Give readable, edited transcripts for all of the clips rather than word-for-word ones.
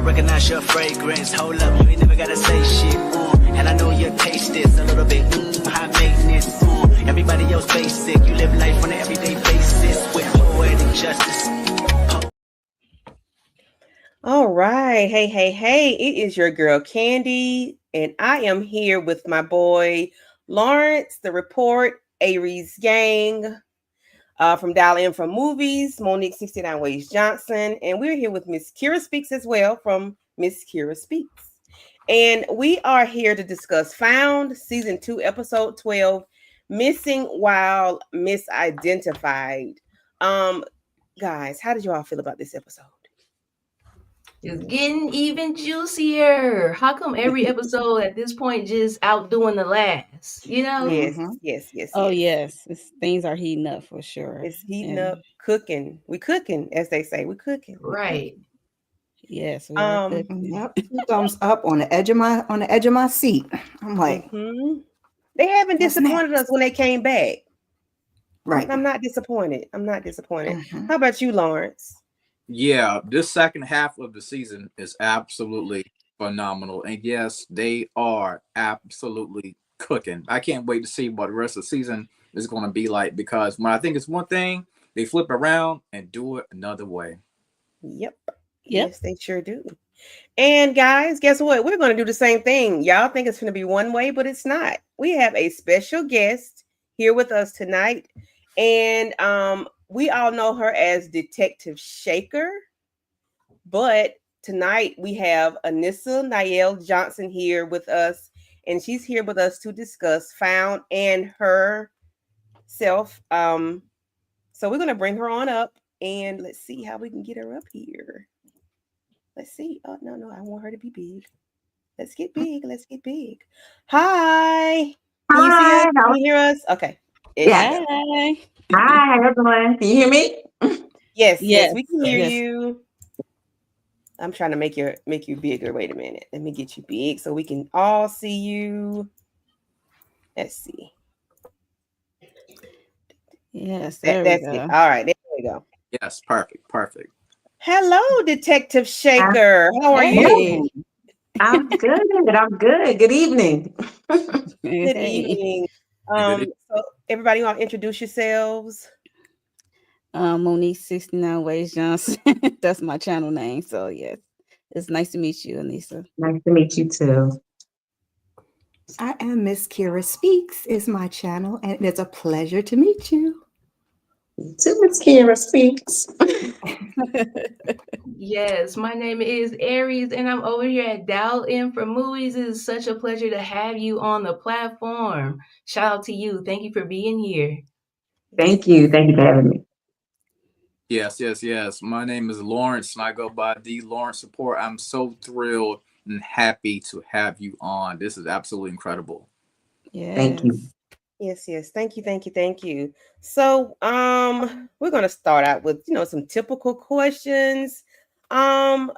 recognize your fragrance. Hold up, you ain't never gotta say shit. And I know your taste is a little bit high maintenance. Everybody else basic. You live life on an everyday basis with poetic justice. All right. Hey. It is your girl Candy, and I am here with my boy Lawrence, the report, Aries gang, from Dial In from Movies, Monique 69 Ways Johnson, and we're here with Miss Kira Speaks as well from Miss Kira Speaks. And we are here to discuss Found, Season 2, Episode 12, Missing While Misidentified. Guys, how did you all feel about this episode? It's getting even juicier. How come every episode at this point just outdoing the last? You know? Yes. Oh, yes. Things are heating up for sure. It's heating up, cooking. We cooking, as they say. We cooking. Right. Yes. We are cooking. Yep. Thumbs up on the edge of my seat. I'm like, they haven't disappointed us when they came back. Right. I'm not disappointed. How about you, Lawrence? Yeah, this second half of the season is absolutely phenomenal. And yes, they are absolutely cooking. I can't wait to see what the rest of the season is going to be like, because when I think it's one thing, they flip around and do it another way. Yep. Yes, they sure do. And guys, guess what? We're going to do the same thing. Y'all think it's going to be one way, but it's not. We have a special guest here with us tonight. And we all know her as Detective Shaker, but tonight we have Anissa Niel Johnson here with us, and she's here with us to discuss Found and herself. So we're going to bring her on up, and let's see how we can get her up here. Let's see. Oh, no, I want her to be big. Let's get big. Hi. Can you see us? Can you hear us? Okay. Yeah. Hi, everyone. Can you hear me? Yes, we can hear you. I'm trying to make you bigger. Wait a minute. Let me get you big so we can all see you. Let's see. Yes, that's it. All right, there we go. Yes, perfect. Hello, Detective Shaker. How are you? I'm good. Good evening. Good evening. So everybody want to introduce yourselves? Monique 69 Ways Johnson. That's my channel name. So yes, it's nice to meet you, Anissa. Nice to meet you too. I am Miss Kira Speaks is my channel, and it's a pleasure to meet you. To Miss Kira Speaks. Yes, my name is Aries, and I'm over here at Dial In for Movies. It is such a pleasure to have you on the platform. Shout out to you. Thank you for being here. Thank you for having me. Yes. My name is Lawrence, and I go by the Lawrence Support. I'm so thrilled and happy to have you on. This is absolutely incredible. Yes. Thank you. Yes. Thank you. So, we're going to start out with, some typical questions. So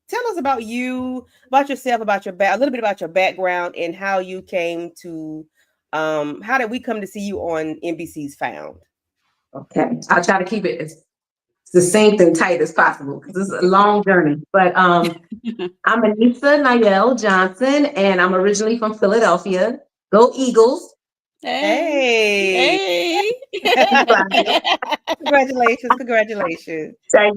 tell us about you, about yourself, about your a little bit about your background and how you came to, how did we come to see you on NBC's Found? Okay, I'll try to keep it as succinct and tight as possible because it's a long journey. But I'm Anissa Niel Johnson, and I'm originally from Philadelphia. Go Eagles! Hey. Congratulations. Thank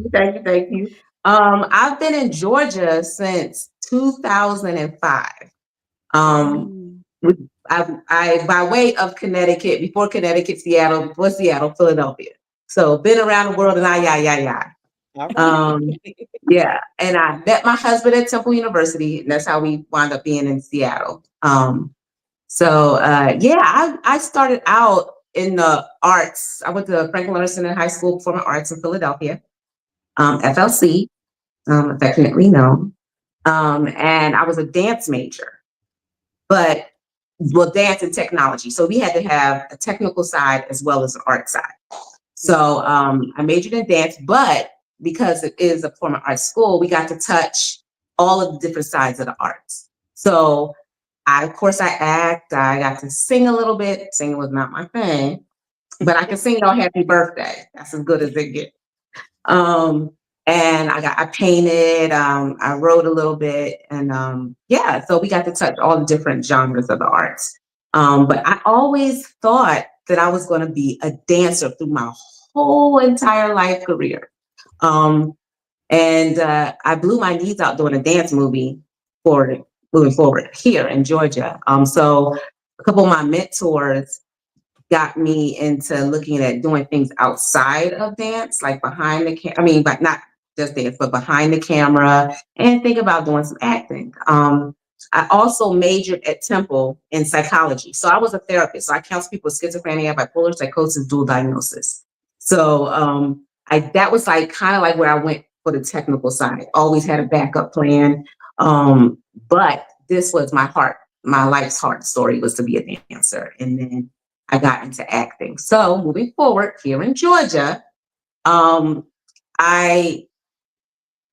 you. I've been in Georgia since 2005. I by way of Connecticut, before Connecticut, Seattle, before Seattle, Philadelphia. So been around the world and yeah. And I met my husband at Temple University, and that's how we wound up being in Seattle. I started out in the arts. I went to Franklin Anderson High School Performing Arts in Philadelphia, FLC, affectionately known. And I was a dance major, dance and technology. So we had to have a technical side as well as an art side. So I majored in dance, but because it is a performing arts school, we got to touch all of the different sides of the arts. So I act, I got to sing a little bit. Singing was not my thing, but I can sing "Oh Happy Birthday." That's as good as it gets. And I painted, I wrote a little bit, and yeah, so we got to touch all the different genres of the arts. But I always thought that I was going to be a dancer through my whole entire life career. And I blew my knees out doing a dance movie moving forward here in Georgia. So a couple of my mentors got me into looking at doing things outside of dance, like behind the camera. I mean, but not just dance, but behind the camera, and think about doing some acting. I also majored at Temple in psychology. So I was a therapist. So I counsel people with schizophrenia, bipolar psychosis, dual diagnosis. So that was like kind of like where I went for the technical side. Always had a backup plan. But this was my life's heart story was to be a dancer. And then I got into acting. So moving forward here in Georgia, I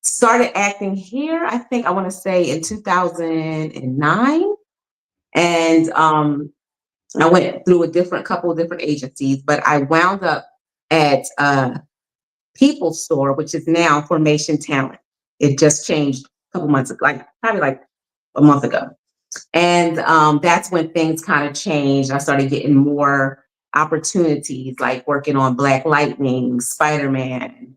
started acting here, I think I want to say in 2009. And I went through a couple of different agencies, but I wound up at People's Store, which is now Formation Talent. It just changed a couple months ago, probably like a month ago. And that's when things kind of changed. I started getting more opportunities, like working on Black Lightning, Spider-Man,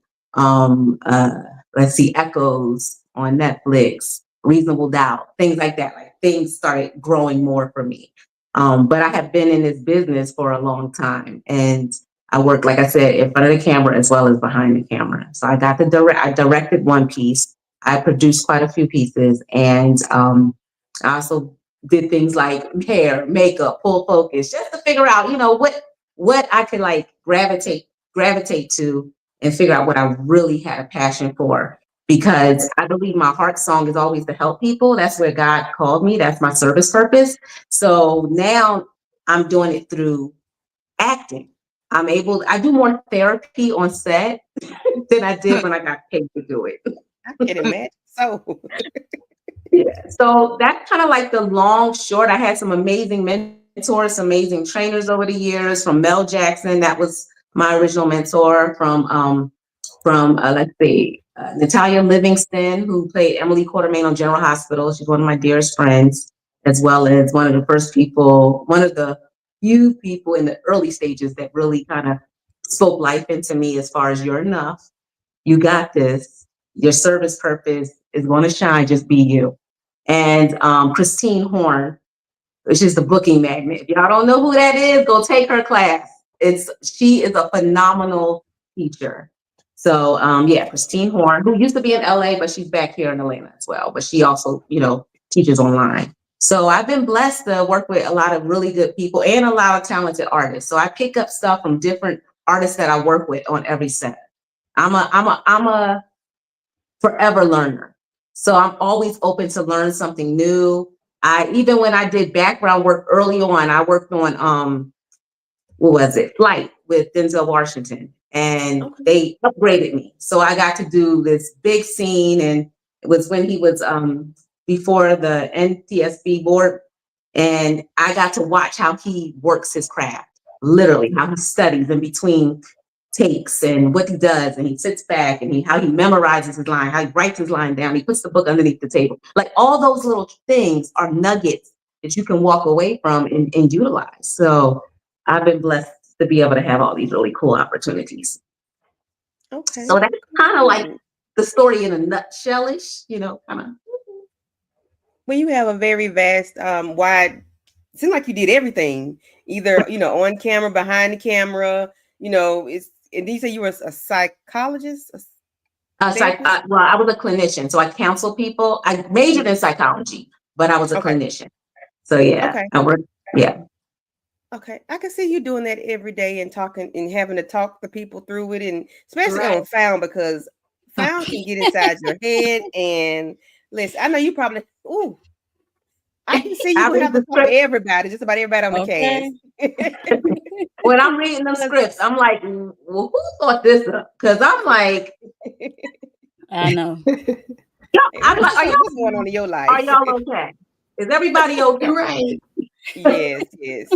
Echoes on Netflix, Reasonable Doubt, things like that. Like things started growing more for me. But I have been in this business for a long time, and I work, like I said, in front of the camera as well as behind the camera. So I directed one piece. I produced quite a few pieces, and I also did things like hair, makeup, full focus, just to figure out, what I could like gravitate to and figure out what I really had a passion for. Because I believe my heart song is always to help people. That's where God called me. That's my service purpose. So now I'm doing it through acting. I do more therapy on set than I did when I got paid to do it. I can imagine. So yeah, so that's kind of like the long short. I had some amazing mentors, amazing trainers over the years. From Mel Jackson, that was my original mentor. From Natalia Livingston, who played Emily Quartermain on General Hospital. She's one of my dearest friends, as well as one of the few people in the early stages that really kind of spoke life into me as far as you're enough. You got this. Your service purpose is going to shine. Just be you. And Christine Horn, which is the booking magnet. If y'all don't know who that is, go take her class. She is a phenomenal teacher. So yeah, Christine Horn, who used to be in LA, but she's back here in Atlanta as well. But she also, teaches online. So I've been blessed to work with a lot of really good people and a lot of talented artists. So I pick up stuff from different artists that I work with on every set. I'm a forever learner. So I'm always open to learn something new. Even when I did background work early on, I worked on Flight with Denzel Washington, and they upgraded me. So I got to do this big scene, and it was when he was before the NTSB board, and I got to watch how he works his craft, literally how he studies in between takes and what he does, and he sits back and how he memorizes his line, how he writes his line down, he puts the book underneath the table. Like all those little things are nuggets that you can walk away from and utilize. So I've been blessed to be able to have all these really cool opportunities. Okay. So that's kind of like the story in a nutshell-ish, kind of. Well, you have a very vast, wide. It seems like you did everything, either on camera, behind the camera. And you say you were a psychologist? Well, I was a clinician, so I counsel people. I majored in psychology, but I was a clinician. So yeah, I worked. Yeah. Okay, I can see you doing that every day and talking and having to talk the people through it, and especially on Found, because Found can get inside your head. And listen, I know you probably. Ooh, I can see you have to talk to everybody, just about everybody on the cast. When I'm reading them scripts, I'm like, well, who thought this up? Because I'm like, I know. I'm like, what's going on in your life? Are y'all okay? Is everybody okay? Right. Yes.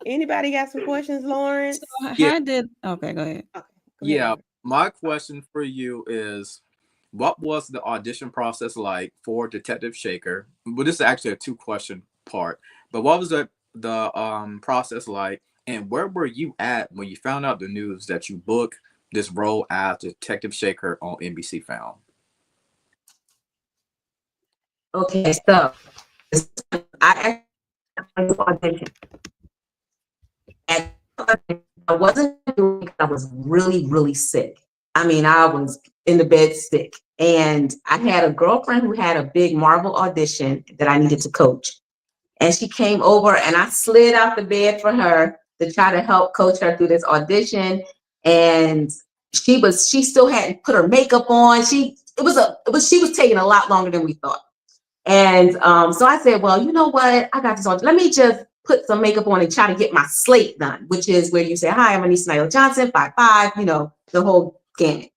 Anybody got some questions, Lawrence? So how did? Okay, go ahead. Yeah, my question for you is, what was the audition process like for Detective Shaker? Well, this is actually a 2-question part, but what was the process like, and where were you at when you found out the news that you booked this role as Detective Shaker on NBC Found? Okay, so I audition. And I wasn't doing it. I was really, really sick. I mean, I was in the bed sick. And I had a girlfriend who had a big Marvel audition that I needed to coach. And she came over and I slid out the bed for her to try to help coach her through this audition. And she still hadn't put her makeup on. She was taking a lot longer than we thought. And so I said, well, you know what? I got this audition. Let me just put some makeup on and try to get my slate done, which is where you say, hi, I'm Anissa Nyla Johnson, 5'5", you know, the whole gamut.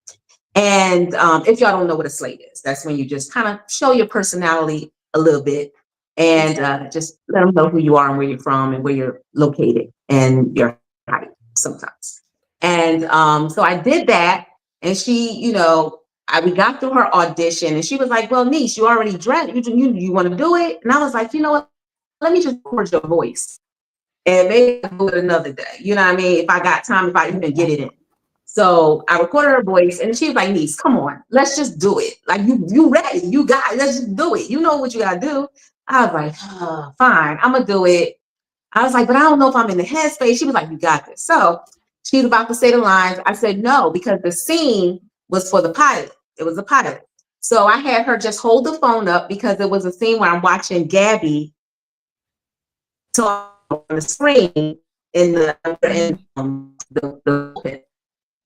And if y'all don't know what a slate is, that's when you just kind of show your personality a little bit and just let them know who you are and where you're from and where you're located and your height sometimes. And so I did that, and she, you know, we got through her audition, and she was like, well, Niche, you already dressed. You want to do it? And I was like, you know what? Let me just record your voice. And maybe I'll do it another day. You know what I mean? If I got time, if I even get it in. So I recorded her voice, and she was like, Niece, come on, let's just do it. Like, you ready. You got it. Let's just do it. You know what you got to do. I was like, oh, fine, I'm going to do it. I was like, but I don't know if I'm in the headspace. She was like, you got this. So she's about to say the lines. I said, no, because the scene was for the pilot. It was a pilot. So I had her just hold the phone up because it was a scene where I'm watching Gabby talk on the screen in the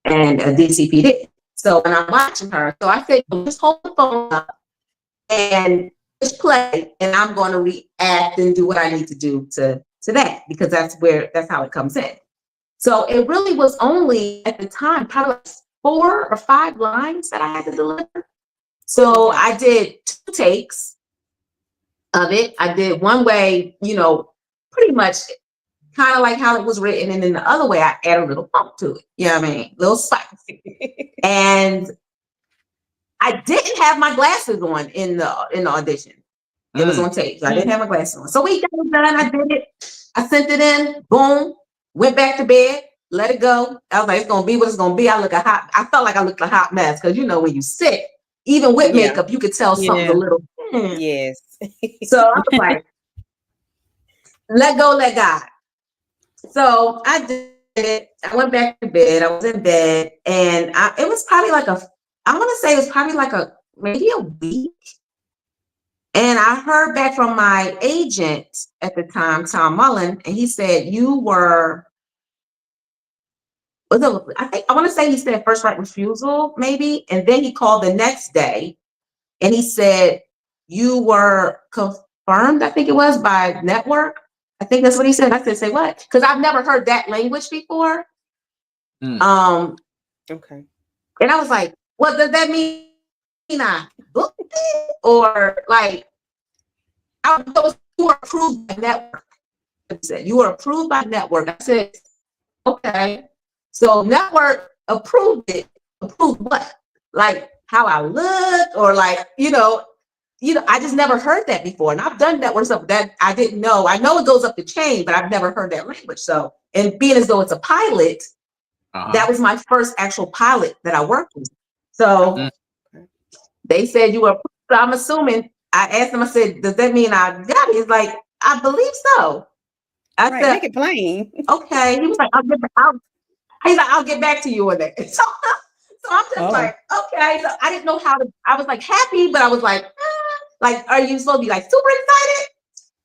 and a DCP did. So when I'm watching her, so I said, just hold the phone up and just play, and I'm going to react and do what I need to do to that, because that's how it comes in. So it really was only at the time probably like 4 or 5 lines that I had to deliver. So I did 2 takes of it. I did one way, you know, pretty much kind of like how it was written, and then the other way I add a little pump to it. You know what I mean? A little spice. And I didn't have my glasses on in the audition. It was on tape. So I didn't have my glasses on. So we got it done. I did it. I sent it in. Boom. Went back to bed. Let it go. I was like, it's gonna be what it's gonna be. I felt like I looked a hot mess, because you know when you're sick, even with makeup, you could tell something's a little. Yes. So I was like, let go, let God. So I did it. I went back to bed. I was in bed, and it was probably like I want to say it was probably like maybe a week. And I heard back from my agent at the time, Tom Mullen, and he said, I want to say he said first right refusal, maybe. And then he called the next day and he said, you were confirmed, I think it was, by network. I think that's what he said. I said, say what? Because I've never heard that language before. Okay. And I was like, what does that mean? I booked it? Or like, you were approved by network. I said, you were approved by network. I said, okay. So network approved it. Approved what? Like how I look, or like, you know, I just never heard that before. And I've done network stuff that I didn't know. I know it goes up the chain, but I've never heard that language. So, and being as though it's a pilot, that was my first actual pilot that I worked with. So they said you were approved. So I'm assuming, I asked him, I said, does that mean I got it? He's like, I believe so. I said, make it plain. Okay. He was like, I'll get back to you on that. So I'm just like, okay. So I didn't know I was like happy, but I was like, like, are you supposed to be like super excited?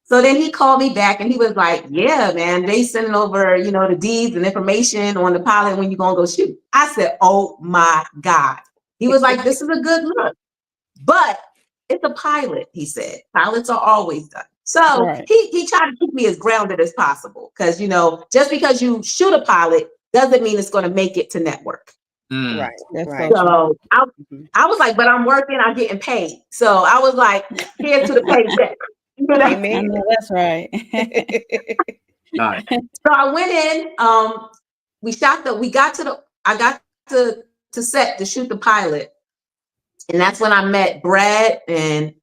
So then he called me back and he was like, yeah, man, they sending over, you know, the deeds and information on the pilot when you're going to go shoot. I said, oh my God. He was like, this is a good look, but it's a pilot, he said. Pilots are always done. So he tried to keep me as grounded as possible, because, you know, just because you shoot a pilot doesn't mean it's going to make it to network. Right. So I was like, but I'm working, I'm getting paid. So I was like, here's to the paycheck. You know? I know, that's right. Nice. So I went in, I got to to set to shoot the pilot. And that's when I met Brad and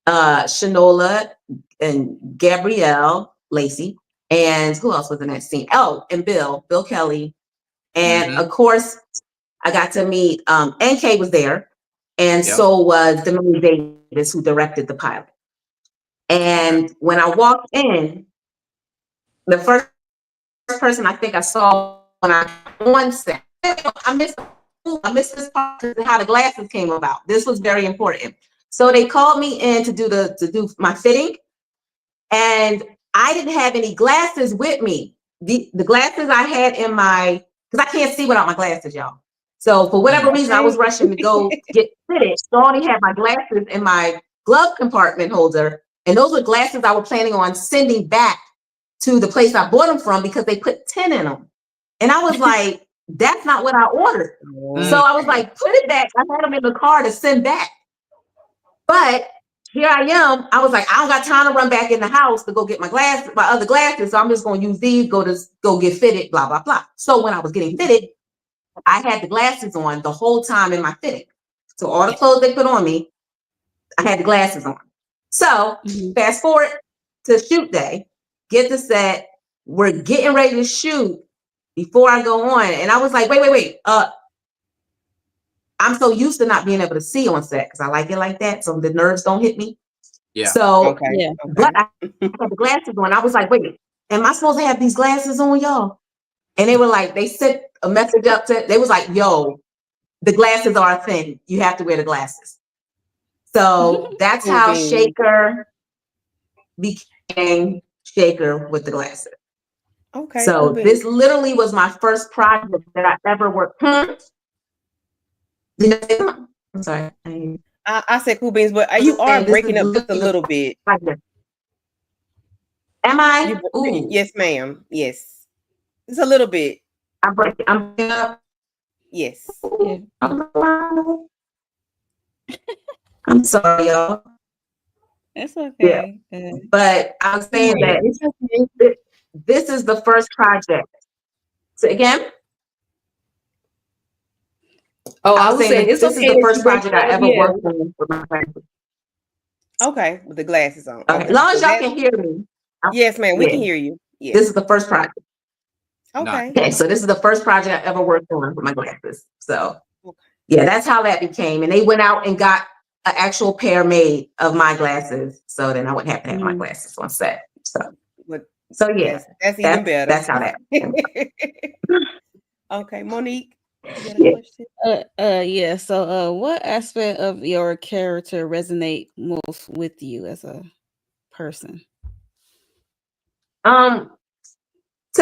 Shanola and Gabrielle Lacey. And who else was in that scene? Oh, and Bill Kelly. And of course, I got to meet, NK was there. And so was Demone Davis, who directed the pilot. And when I walked in, the first person I think I saw when I on set, I missed this part because of how the glasses came about. This was very important. So they called me in to do my fitting, and I didn't have any glasses with me. The glasses I had in my, because I can't see without my glasses, y'all. So for whatever reason, I was rushing to go get fitted. So I only had my glasses in my glove compartment holder, and those were glasses I was planning on sending back to the place I bought them from because they put 10 in them. And I was like, that's not what I ordered. So I was like, put it back. I had them in the car to send back. But here I am. I was like, I don't got time to run back in the house to go get my other glasses. So I'm just going to use these, go get fitted, blah, blah, blah. So when I was getting fitted, I had the glasses on the whole time in my fitting. So all the clothes they put on me, I had the glasses on. So fast forward to shoot day, get the set. We're getting ready to shoot before I go on. And I was like, wait. I'm so used to not being able to see on set because I like it like that. So the nerves don't hit me. Yeah. So, but I had the glasses on. I was like, wait, am I supposed to have these glasses on, y'all? And they were like, they sent a message up to, they was like, yo, the glasses are a thing. You have to wear the glasses. So that's how Shaker became Shaker with the glasses. Okay. So this literally was my first project that I ever worked on. I'm sorry. I said cool beans, but you are breaking up just a little bit. Am I? Yes, ma'am. Yes. It's a little bit. I'm breaking up. Yes. I'm sorry, y'all. It's okay. Yeah. But I was saying that this is the first project. So again? Oh, I was saying this is the first project I ever worked on with my glasses. Okay, with the glasses on. Okay. As long as y'all can hear me. Yes, ma'am. We can hear you. Yes. This is the first project. Okay. Okay, so this is the first project I ever worked on with my glasses. So yeah, that's how that became. And they went out and got an actual pair made of my glasses. So then I wouldn't have to have my glasses on set. So yeah, that's even better. That's how that became. Okay, Monique. Yeah. So, what aspect of your character resonate most with you as a person? To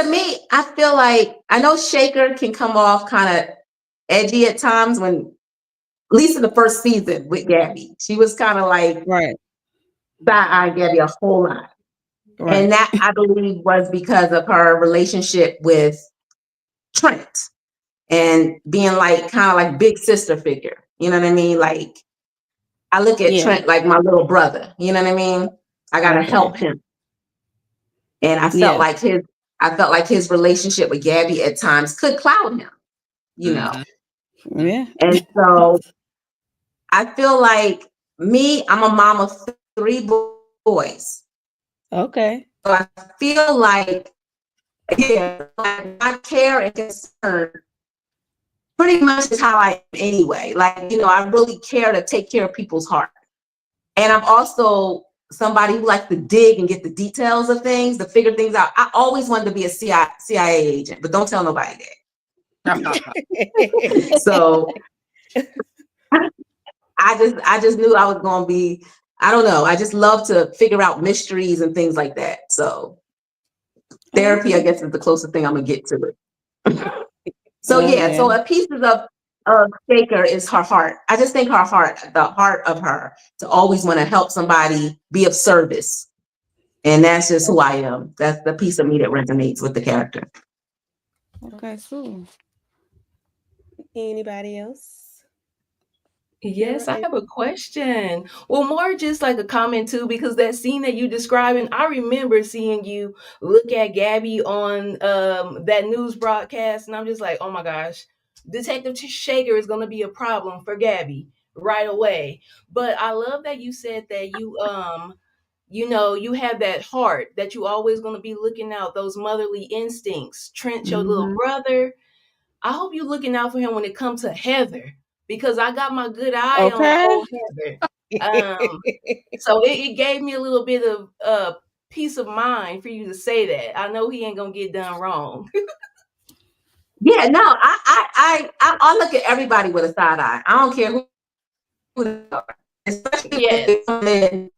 me, I feel like I know Shaker can come off kind of edgy at times when, at least in the first season with Gabby, she was kind of like side-eyeing Gabby a whole lot, and that I believe was because of her relationship with Trent. And being like kind of like big sister figure, you know what I mean? Like I look at Trent like my little brother, you know what I mean? I gotta help him. And I felt like his relationship with Gabby at times could cloud him, you know. Yeah. And so I feel like I'm a mom of 3 boys. Okay. So I feel like my care and concern pretty much is how I am anyway. Like, you know, I really care to take care of people's heart. And I'm also somebody who likes to dig and get the details of things, to figure things out. I always wanted to be a CIA agent, but don't tell nobody that. So I just knew I was going to be, I don't know. I just love to figure out mysteries and things like that. So therapy, I guess, is the closest thing I'm going to get to it. So so a piece of Shaker is her heart. I just think her heart, the heart of her, to always want to help somebody, be of service. And that's just who I am. That's the piece of me that resonates with the character. Okay, cool. Anybody else? Yes, I have a question. Well, more just like a comment too, because that scene that you describing, I remember seeing you look at Gabby on that news broadcast, and I'm just like, oh my gosh, Detective Shaker is going to be a problem for Gabby right away. But I love that you said that you have that heart that you always going to be looking out, those motherly instincts. Trent, your little brother, I hope you're looking out for him when it comes to Heather, because I got my good eye on Okay. old Heather. So it gave me a little bit of peace of mind for you to say that. I know he ain't gonna get done wrong. Yeah, no, I look at everybody with a side eye. I don't care who they are, especially if Yes. they come in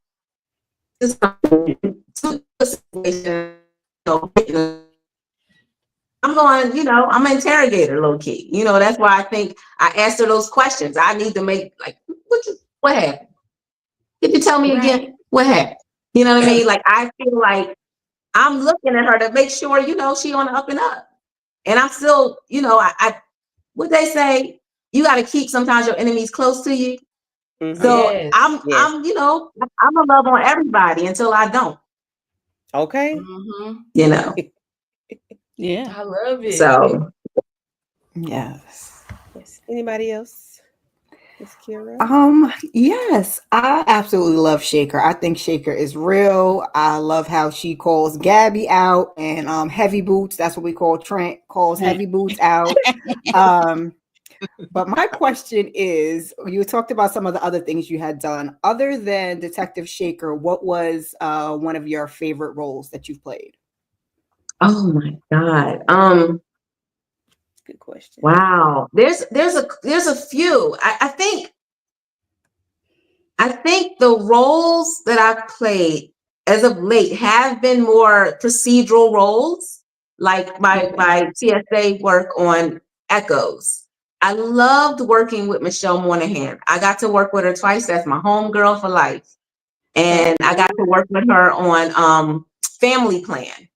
to a situation, I'm going, I'm an interrogator, low key. That's why I think I asked her those questions. I need to make like, what happened? Could you tell me again what happened? You know what I mean? Like, I feel like I'm looking at her to make sure, she on the up and up. And I'm still, I what they say, you got to keep sometimes your enemies close to you. Mm-hmm. So Yes. I'm gonna love on everybody until I don't. Okay. Mm-hmm. Yeah. I love it. So Yes. Yes. Anybody else? Miss Kira? Yes, I absolutely love Shaker. I think Shaker is real. I love how she calls Gabby out and Heavy Boots. That's what we call Trent calls Heavy Boots out. But my question is, you talked about some of the other things you had done. Other than Detective Shaker, what was one of your favorite roles that you've played? oh my God. Good question. Wow. There's a few. I think the roles that I've played as of late have been more procedural roles, like my TSA work on Echoes. I loved working with Michelle Moynihan. I got to work with her twice. That's my homegirl for life. And I got to work with her on Family Plan.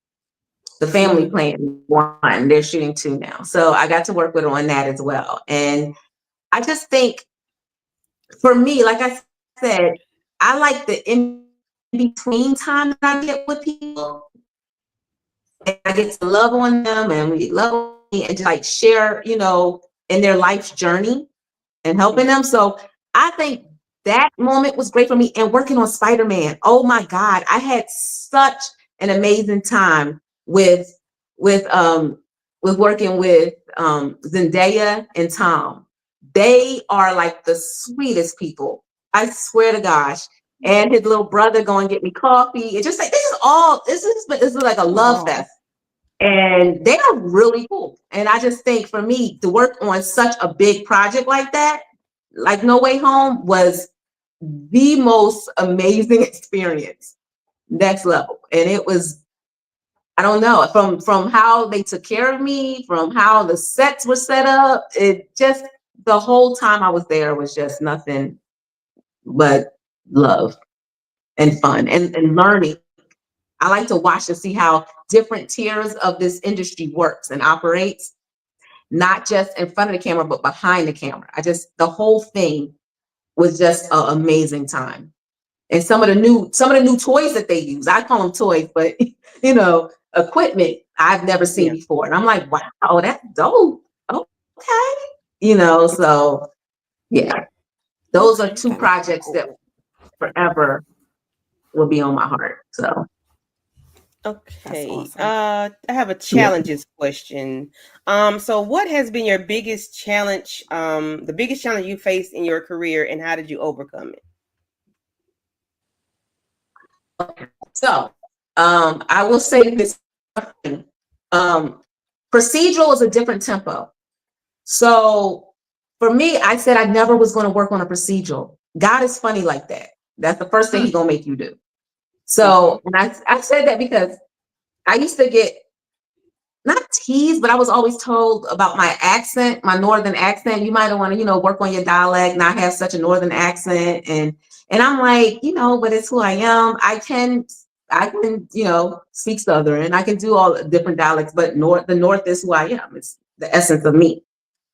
The Family Plan 1. They're shooting 2 now. So I got to work with her on that as well. And I just think, for me, like I said, I like the in-between time that I get with people. And I get to love on them and we love on me and just like share, in their life's journey and helping them. So I think that moment was great for me. And working on Spider-Man, oh my God, I had such an amazing time with working with Zendaya and Tom. They are like the sweetest people. I swear to gosh. And his little brother go and get me coffee. It's just like this is like a love fest. And they are really cool. And I just think for me to work on such a big project like that, like No Way Home, was the most amazing experience. Next level. And it was, I don't know, from how they took care of me, from how the sets were set up, it just, the whole time I was there was just nothing but love and fun and learning. I like to watch to see how different tiers of this industry works and operates, not just in front of the camera, but behind the camera. The whole thing was just an amazing time. And some of the new toys that they use, I call them toys, but equipment I've never seen before. And I'm like, wow, that's dope. Okay. So yeah, those are 2 projects that forever will be on my heart. So okay. Awesome. I have a challenges question. So what has been your biggest challenge, the biggest challenge you faced in your career, and how did you overcome it? So I will say this. Procedural is a different tempo. So for me, I said I never was going to work on a procedural. God is funny like that. That's the first thing He's going to make you do. So, and I said that because I used to get, not teased, but I was always told about my accent, my northern accent. You might want to, work on your dialect, not have such a northern accent. And I'm like, but it's who I am. I can, speak Southern. I can do all the different dialects, but the North is who I am. It's the essence of me.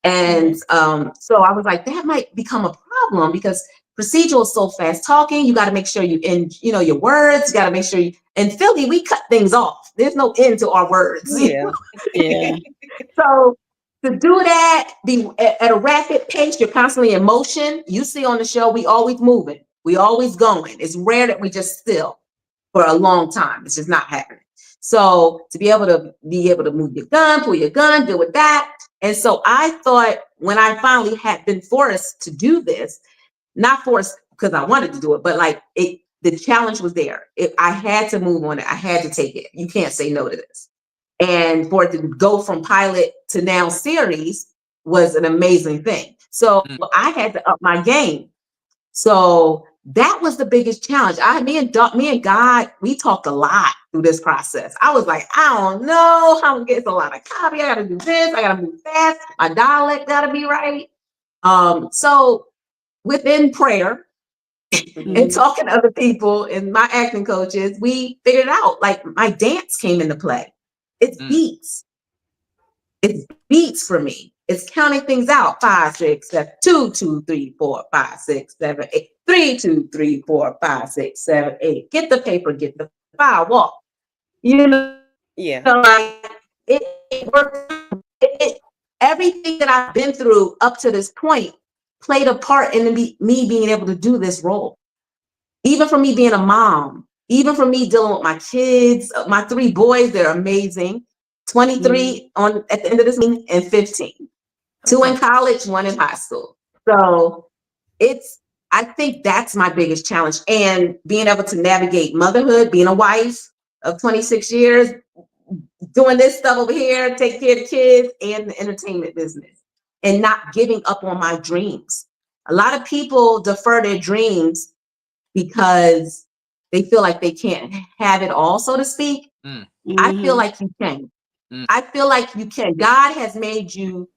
And so I was like, that might become a problem because procedural is so fast talking. You got to make sure you end, your words. You got to make sure in Philly, we cut things off. There's no end to our words. Yeah. So to do that, be at a rapid pace, you're constantly in motion. You see on the show, we always moving. We always going. It's rare that we just still for a long time. It's just not happening. So to be able to move your gun, pull your gun, deal with that. And so I thought when I finally had been forced to do this, not forced because I wanted to do it, but like the challenge was there. I had to move on it. I had to take it. You can't say no to this. And for it to go from pilot to now series was an amazing thing. So I had to up my game. So that was the biggest challenge. Me and God, we talked a lot through this process. I was like, I don't know how to get a lot of copy. I got to do this. I got to move fast. My dialect got to be right. So within prayer and talking to other people and my acting coaches, we figured it out. Like my dance came into play. It's beats. It's beats for me. It's counting things out. 5, 6, 7, 2, 2, 3, 4, 5, 6, 7, 8. 3, 2, 3, 4, 5, 6, 7, 8. Get the paper, get the file, walk. You know, like it worked. Everything that I've been through up to this point played a part in me being able to do this role. Even for me being a mom, even for me dealing with my kids, my 3 boys, they're amazing. 23 at the end of this meeting and 15. 2 in college, 1 in high school. So I think that's my biggest challenge. And being able to navigate motherhood, being a wife of 26 years, doing this stuff over here, take care of the kids and the entertainment business, and not giving up on my dreams. A lot of people defer their dreams because they feel like they can't have it all, so to speak. I feel like you can. I feel like you can. God has made you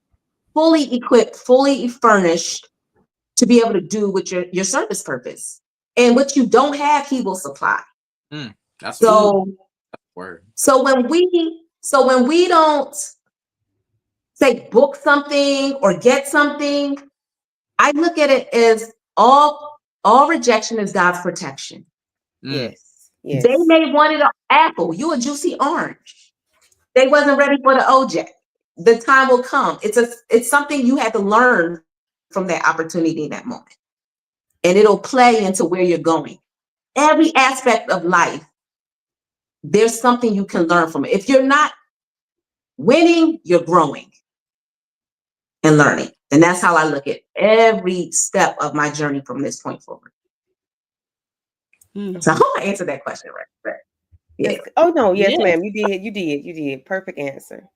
fully equipped, fully furnished to be able to do with your service purpose. And what you don't have, he will supply. So when we don't say book something or get something, I look at it as all rejection is God's protection. Yes. They may wanted an apple, you a juicy orange. They wasn't ready for the OJ. The time will come. It's something you had to learn from that opportunity in that moment. And it'll play into where you're going. Every aspect of life, there's something you can learn from it. If you're not winning, you're growing and learning. And that's how I look at every step of my journey from this point forward. So I hope I answered that question right. Yeah. Oh no, yes, ma'am. You did. Perfect answer.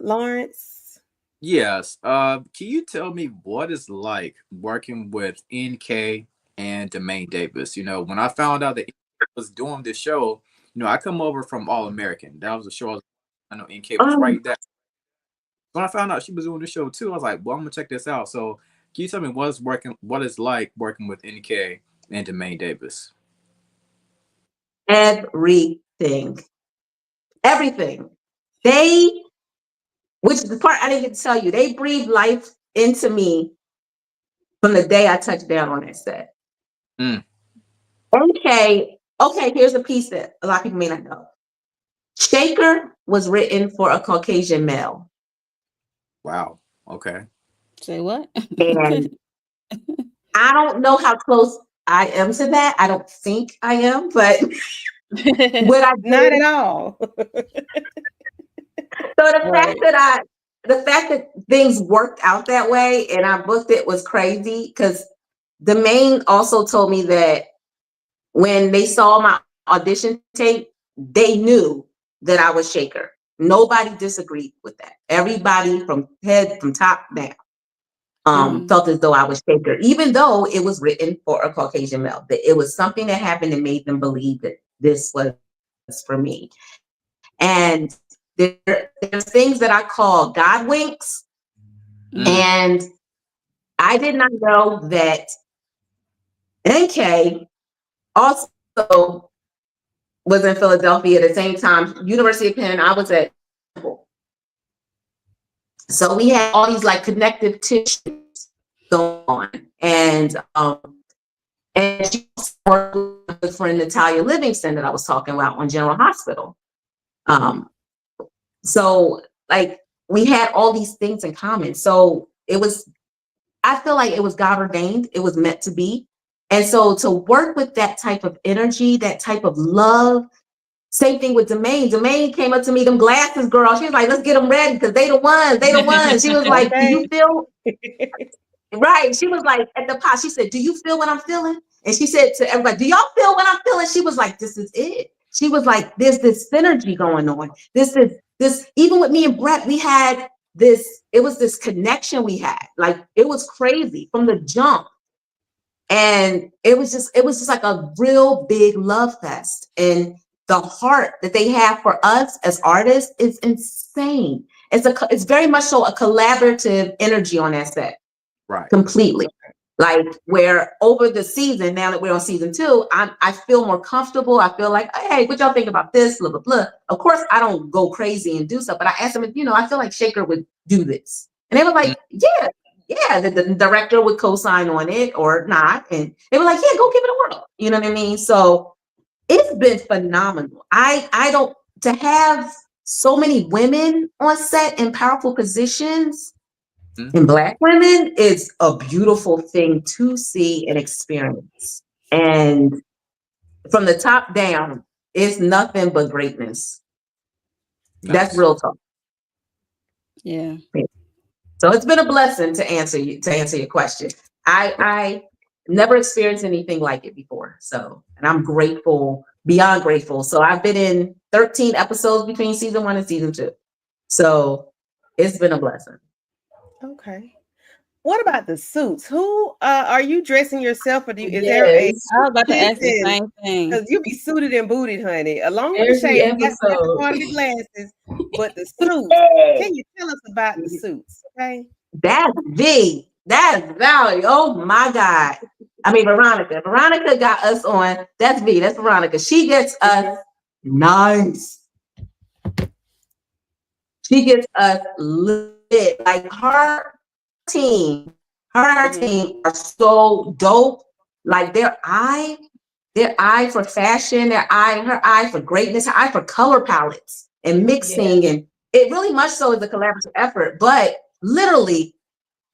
Lawrence. Yes. Can you tell me what it's like working with NK and Jermaine Davis? You know, when I found out that he was doing this show, you know, I come over from All American. That was a show I know NK was right there. When I found out she was doing the show too, I was like, well, I'm gonna check this out. So can you tell me what it's like working with NK and Jermaine Davis? Everything. Which is the part I didn't get to tell you, they breathed life into me from the day I touched down on that set. Okay, here's a piece that a lot of people may not know. Shaker was written for a Caucasian male. Wow. Okay. Say what? And I don't know how close I am to that. I don't think I am, but what I did, not at all. So the fact that things worked out that way and I booked it was crazy, because Jermaine also told me that when they saw my audition tape, they knew that I was Shaker. Nobody disagreed with that. Everybody from top down felt as though I was Shaker, even though it was written for a Caucasian male. That it was something that happened and made them believe that this was for me. And there's things that I call God winks. And I did not know that NK also was in Philadelphia at the same time. University of Penn, I was at. So we had all these like connective tissues going on. And she worked with a friend, Natalia Livingston, that I was talking about on General Hospital. So like we had all these things in common. So I feel like it was God ordained. It was meant to be. And so to work with that type of energy, that type of love, same thing with Domain. Domain came up to me, them glasses, girl. She was like, let's get them ready because they the ones. They the ones. She was like, do you feel? Right. She was like, at the pot, she said, do you feel what I'm feeling? And she said to everybody, do y'all feel what I'm feeling? She was like, this is it. She was like, there's this synergy going on. This, even with me and Brett, we had this, it was this connection we had. Like, it was crazy from the jump. And it was just like a real big love fest. And the heart that they have for us as artists is insane. It's very much so a collaborative energy on that set. Right. Completely. Like, where over the season, now that we're on season 2, I feel more comfortable. I feel like, hey, what y'all think about this? Blah, blah, blah. Of course, I don't go crazy and do stuff, but I asked them, I feel like Shaker would do this. And they were like, yeah, the director would co-sign on it or not. And they were like, yeah, go give it a whirl. You know what I mean? So it's been phenomenal. I don't, to have so many women on set in powerful positions, and Black women, is a beautiful thing to see and experience. And from the top down, it's nothing but greatness. Nice. That's real talk. Yeah. So it's been a blessing to answer your question. I never experienced anything like it before. So, and I'm grateful, beyond grateful. So I've been in 13 episodes between season 1 and season 2. So it's been a blessing. Okay. What about the suits? Who are you dressing yourself, or is there I was about to ask the same thing. Because you be suited and booted, honey, along with Every the shades. That's the part of the glasses, but the suits. Can you tell us about the suits? Okay. That's V. That's Valerie. Oh my God. I mean, Veronica. Veronica got us on. That's V. That's Veronica. She gets us nice. She gets us lit. Like her team are so dope. Like their eye for fashion, her eye for greatness, her eye for color palettes and mixing. And it really much so is a collaborative effort. But literally,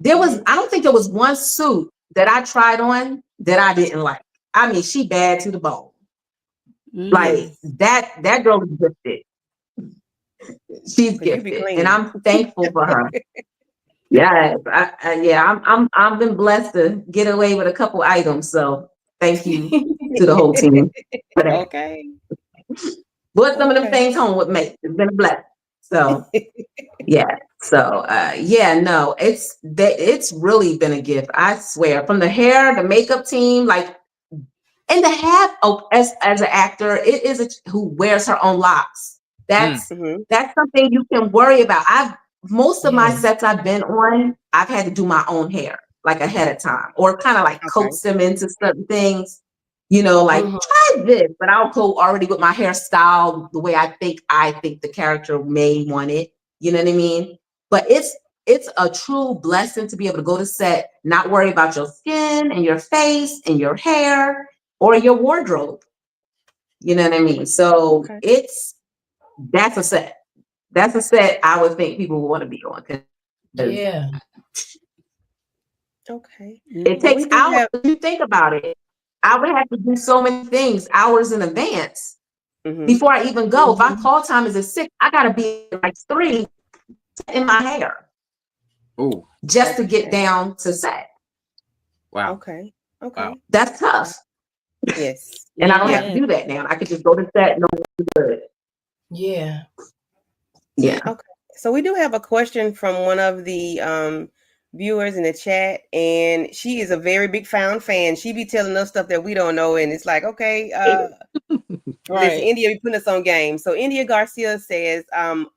I don't think there was one suit that I tried on that I didn't like. I mean, she bad to the bone. Like that girl is gifted. She's gifted, and I'm thankful for her. Yes, I've been blessed to get away with a couple items. So thank you to the whole team for that. Okay. Brought some of them things home with me. It's been a blessing. So yeah. So no, it's really been a gift. I swear. From the hair, the makeup team, like, and to have as an actor, it is who wears her own locks. That's something you can worry about. Most of my sets I've been on, I've had to do my own hair, like ahead of time, or kind of like coax them into certain things, like try this, but I'll go already with my hairstyle the way I think the character may want it. You know what I mean? But it's a true blessing to be able to go to set, not worry about your skin and your face and your hair or your wardrobe. You know what I mean? So that's a set. That's a set I would think people would want to be on. Yeah. Okay. It takes hours. If you think about it, I would have to do so many things hours in advance before I even go. If my call time is at 6, I got to be like 3 in my hair. Oh. Just to get down to set. Wow. Okay. Wow. That's tough. Yes. And I don't have to do that now. I could just go to set, no good. Yeah. Yeah. Okay. So we do have a question from one of the viewers in the chat, and she is a very big fan. She be telling us stuff that we don't know, and it's like, okay, listen, India be putting us on game. So India Garcia says,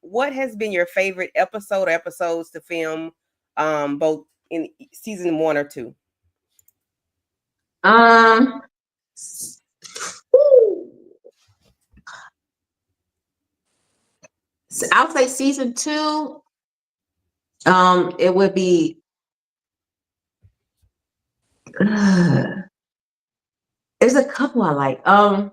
what has been your favorite episode or episodes to film, both in season 1 or 2? So I'll say season 2. It would be. There's a couple I like. I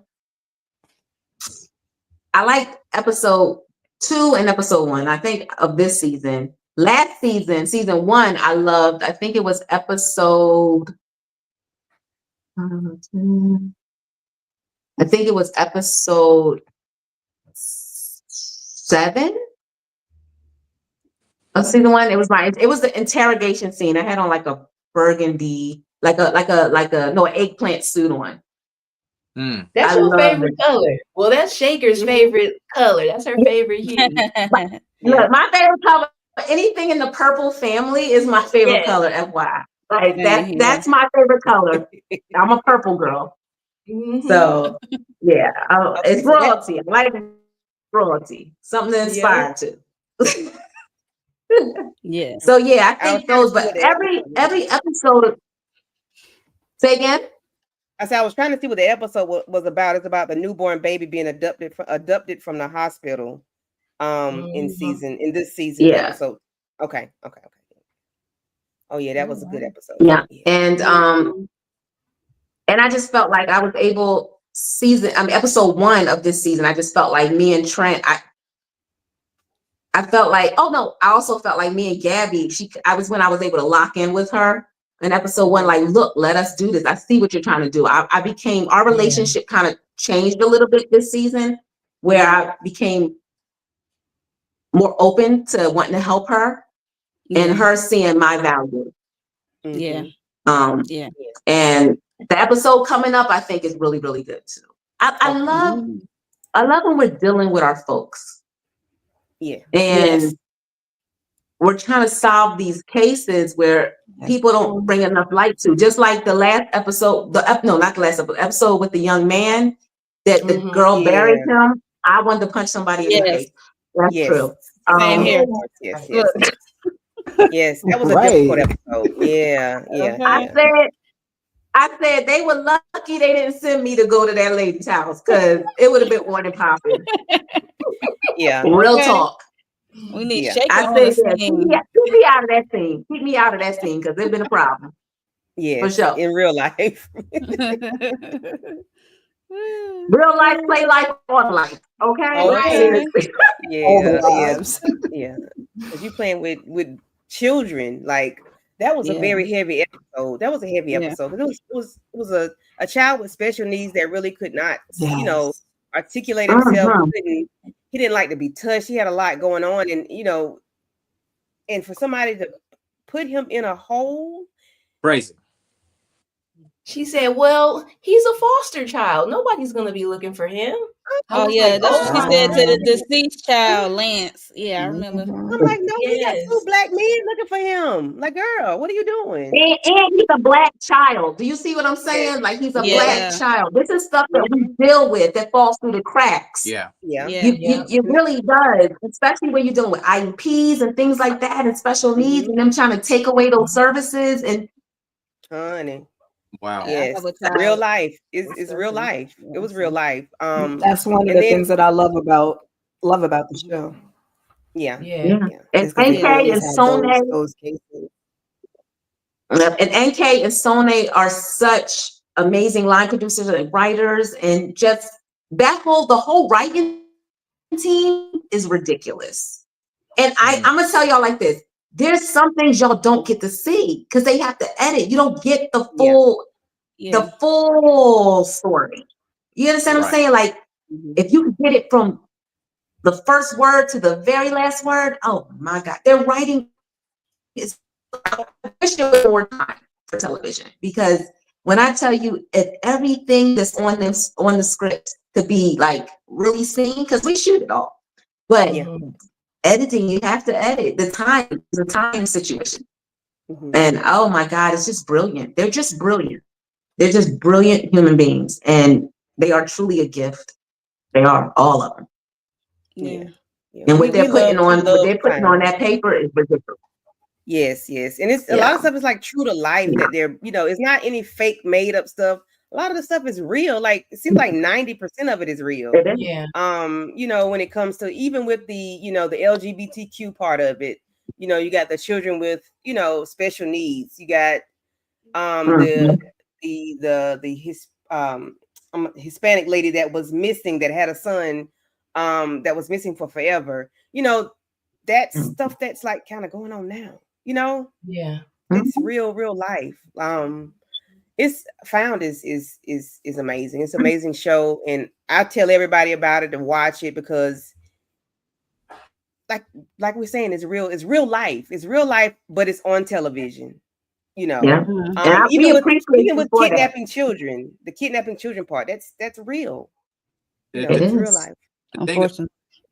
like episode 2 and episode 1, I think, of this season. Last season, season 1, I loved. I think it was episode. I think it was episode 7 of season 1. It was the interrogation scene. I had on like a burgundy, like a eggplant suit on. That's your favorite color. Well, that's Shaker's favorite color. That's her favorite hue. Look, my favorite color, anything in the purple family is my favorite color, FYI. Like that's my favorite color. I'm a purple girl. So yeah, it's royalty. I like royalty. Something to inspire to. Yeah. So yeah, I think those, but every episode. Say again. I said I was trying to see what the episode was about. It's about the newborn baby being abducted from the hospital. In this season episode. Okay. Oh yeah, that was a good episode. Yeah. And I just felt like I was able episode 1 of this season, I just felt like me and Trent, I felt like, I also felt like me and Gabby, I was able to lock in with her in episode 1, like, look, let us do this. I see what you're trying to do. Our relationship kind of changed a little bit this season, where I became more open to wanting to help her and her seeing my value. Yeah. And the episode coming up, I think, is really, really good too. I love when we're dealing with our folks. Yeah. And we're trying to solve these cases where people don't bring enough light to. Just like the last episode, not the last episode with the young man that the girl buried him. I wanted to punch somebody in the face. That's true. Same here. Yes. Yes, that was a difficult episode. Yeah. I said they were lucky they didn't send me to go to that lady's house, because it would have been on and popping. Yeah. Real talk. We need Shaker. I said, keep me out of that scene. Keep me out of that scene, because there's been a problem. Yeah, for sure. In real life. Real life, play life, on life. Okay. Yeah. Because you playing with children, like that was a very heavy episode. That was a heavy episode. It was a child with special needs that really could not, articulate himself. He didn't like to be touched. He had a lot going on, and and for somebody to put him in a hole, crazy. She said, well, he's a foster child. Nobody's going to be looking for him. Oh, yeah. That's what she said to the deceased child, Lance. Yeah, I remember. I'm like, no, he got 2 black men looking for him. Like, girl, what are you doing? And he's a black child. Do you see what I'm saying? Like, he's a black child. This is stuff that we deal with that falls through the cracks. Yeah. It really does, especially when you're dealing with IEPs and things like that and special needs, and them trying to take away those services. And honey. Wow. Yes. Real life. It's real life. It was real life. That's one of the things that I love about the show. Yeah. And NK and Sonae, those cases. And NK and Sonae are such amazing line producers and writers, and just the whole writing team is ridiculous. And I'm gonna tell y'all like this. There's some things y'all don't get to see because they have to edit. You don't get the full story. You understand what I'm saying? Like, if you can get it from the first word to the very last word, oh my God, their writing is more time for television. Because when I tell you, if everything that's on the script could be like really seen, because we shoot it all, but editing, you have to edit the time situation. And oh my God, it's just brilliant. They're just brilliant. They're just brilliant human beings, and they are truly a gift. They are, all of them. And what they're putting on that paper is ridiculous. Yes. And it's a lot of stuff is like true to life that they're, it's not any fake made up stuff. A lot of the stuff is real. Like, it seems like 90% of it is real. Yeah. When it comes to, even with the, the LGBTQ part of it, you got the children with, special needs. You got the Hispanic lady that was missing, that had a son that was missing for forever. You know, that's stuff that's like kind of going on now. You know, Yeah. it's real life. It's Found is amazing. It's an amazing show, and I tell everybody about it to watch it because, like we're saying, it's real life. It's real life, but it's on television. You know, Yeah. And we appreciate even you with for kidnapping children, the kidnapping children part, that's real. You know, It it's is. real life. The thing is,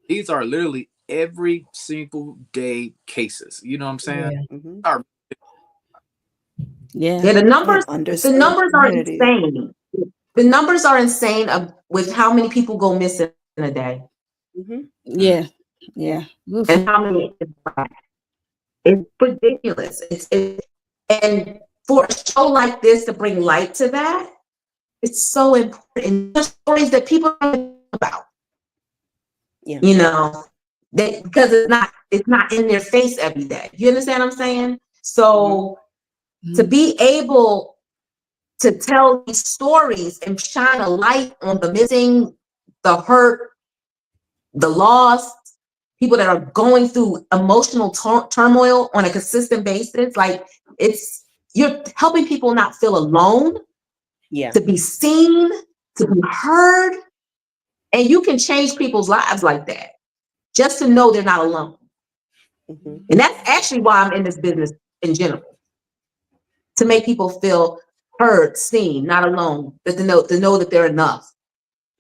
these are literally every single day cases. You know what I'm saying? Yeah. Mhm. Are- Yeah, the numbers are communities. insane. The numbers are insane with how many people go missing in a day. Mhm. Yeah. Yeah. Oof. And how many, it's ridiculous. And for a show like this to bring light to that, it's so important. There's stories that people don't know about. Yeah. You know, because it's not in their face every day. You understand what I'm saying? So to be able to tell these stories and shine a light on the missing, the hurt, the lost, people that are going through emotional turmoil on a consistent basis, like you're helping people not feel alone, to be seen, to be heard, and you can change people's lives like that, just to know they're not alone. And that's actually why I'm in this business in general, to make people feel heard, seen, not alone, but to know that they're enough.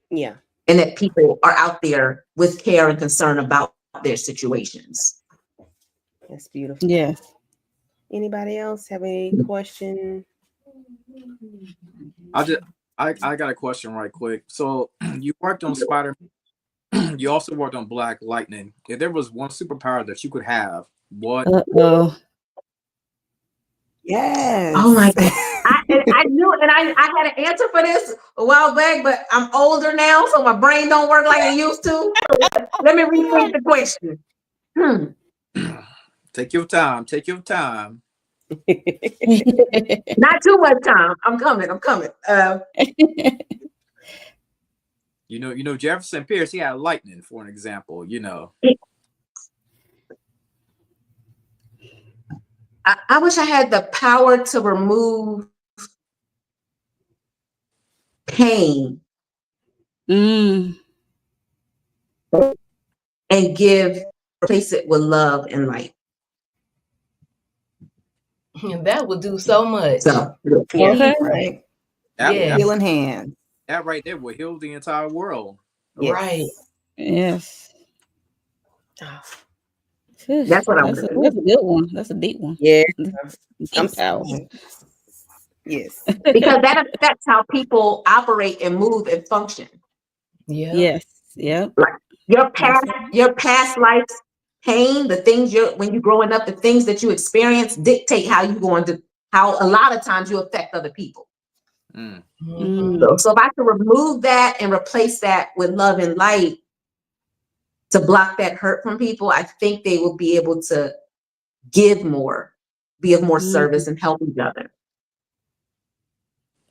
Yeah. And that people are out there with care and concern about their situations. That's beautiful. Yes. Anybody else have any question? I got a question right quick. So you worked on Spider-Man. You also worked on Black Lightning. If there was one superpower that you could have, what? Yes. Oh my God. I knew, and I had an answer for this a while back, but I'm older now, so my brain don't work like it used to. Let me rethink the question. Take your time. Take your time. Not too much time. I'm coming. You know, Jefferson Pierce, he had lightning, for an example, you know. I wish I had the power to remove pain and replace it with love and light. And that would do so much. So, Yeah. Right. Yeah. Healing hand. That right there will heal the entire world. Yes. Right. Yes. That's what That's a good one. That's a deep one. Yeah. Deep power. Yes. Because that affects how people operate and move and function. Yeah. Yes. Yep. Like your past life's pain, the things when you're growing up, the things that you experience dictate how a lot of times you affect other people. So if I could remove that and replace that with love and light to block that hurt from people, I think they will be able to give more, be of more service and help each other.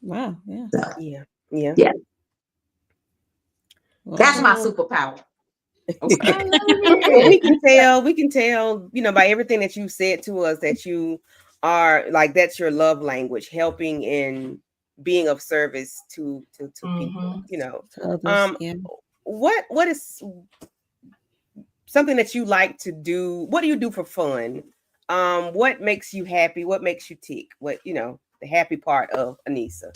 Wow. Yeah. So, yeah. Wow. That's my superpower. we can tell, you know, by everything that you said to us, that you are like, that's your love language, helping and being of service to people, you know. What is something that you like to do? What do you do for fun? What makes you happy? What makes you tick? What, you know, the happy part of Anissa?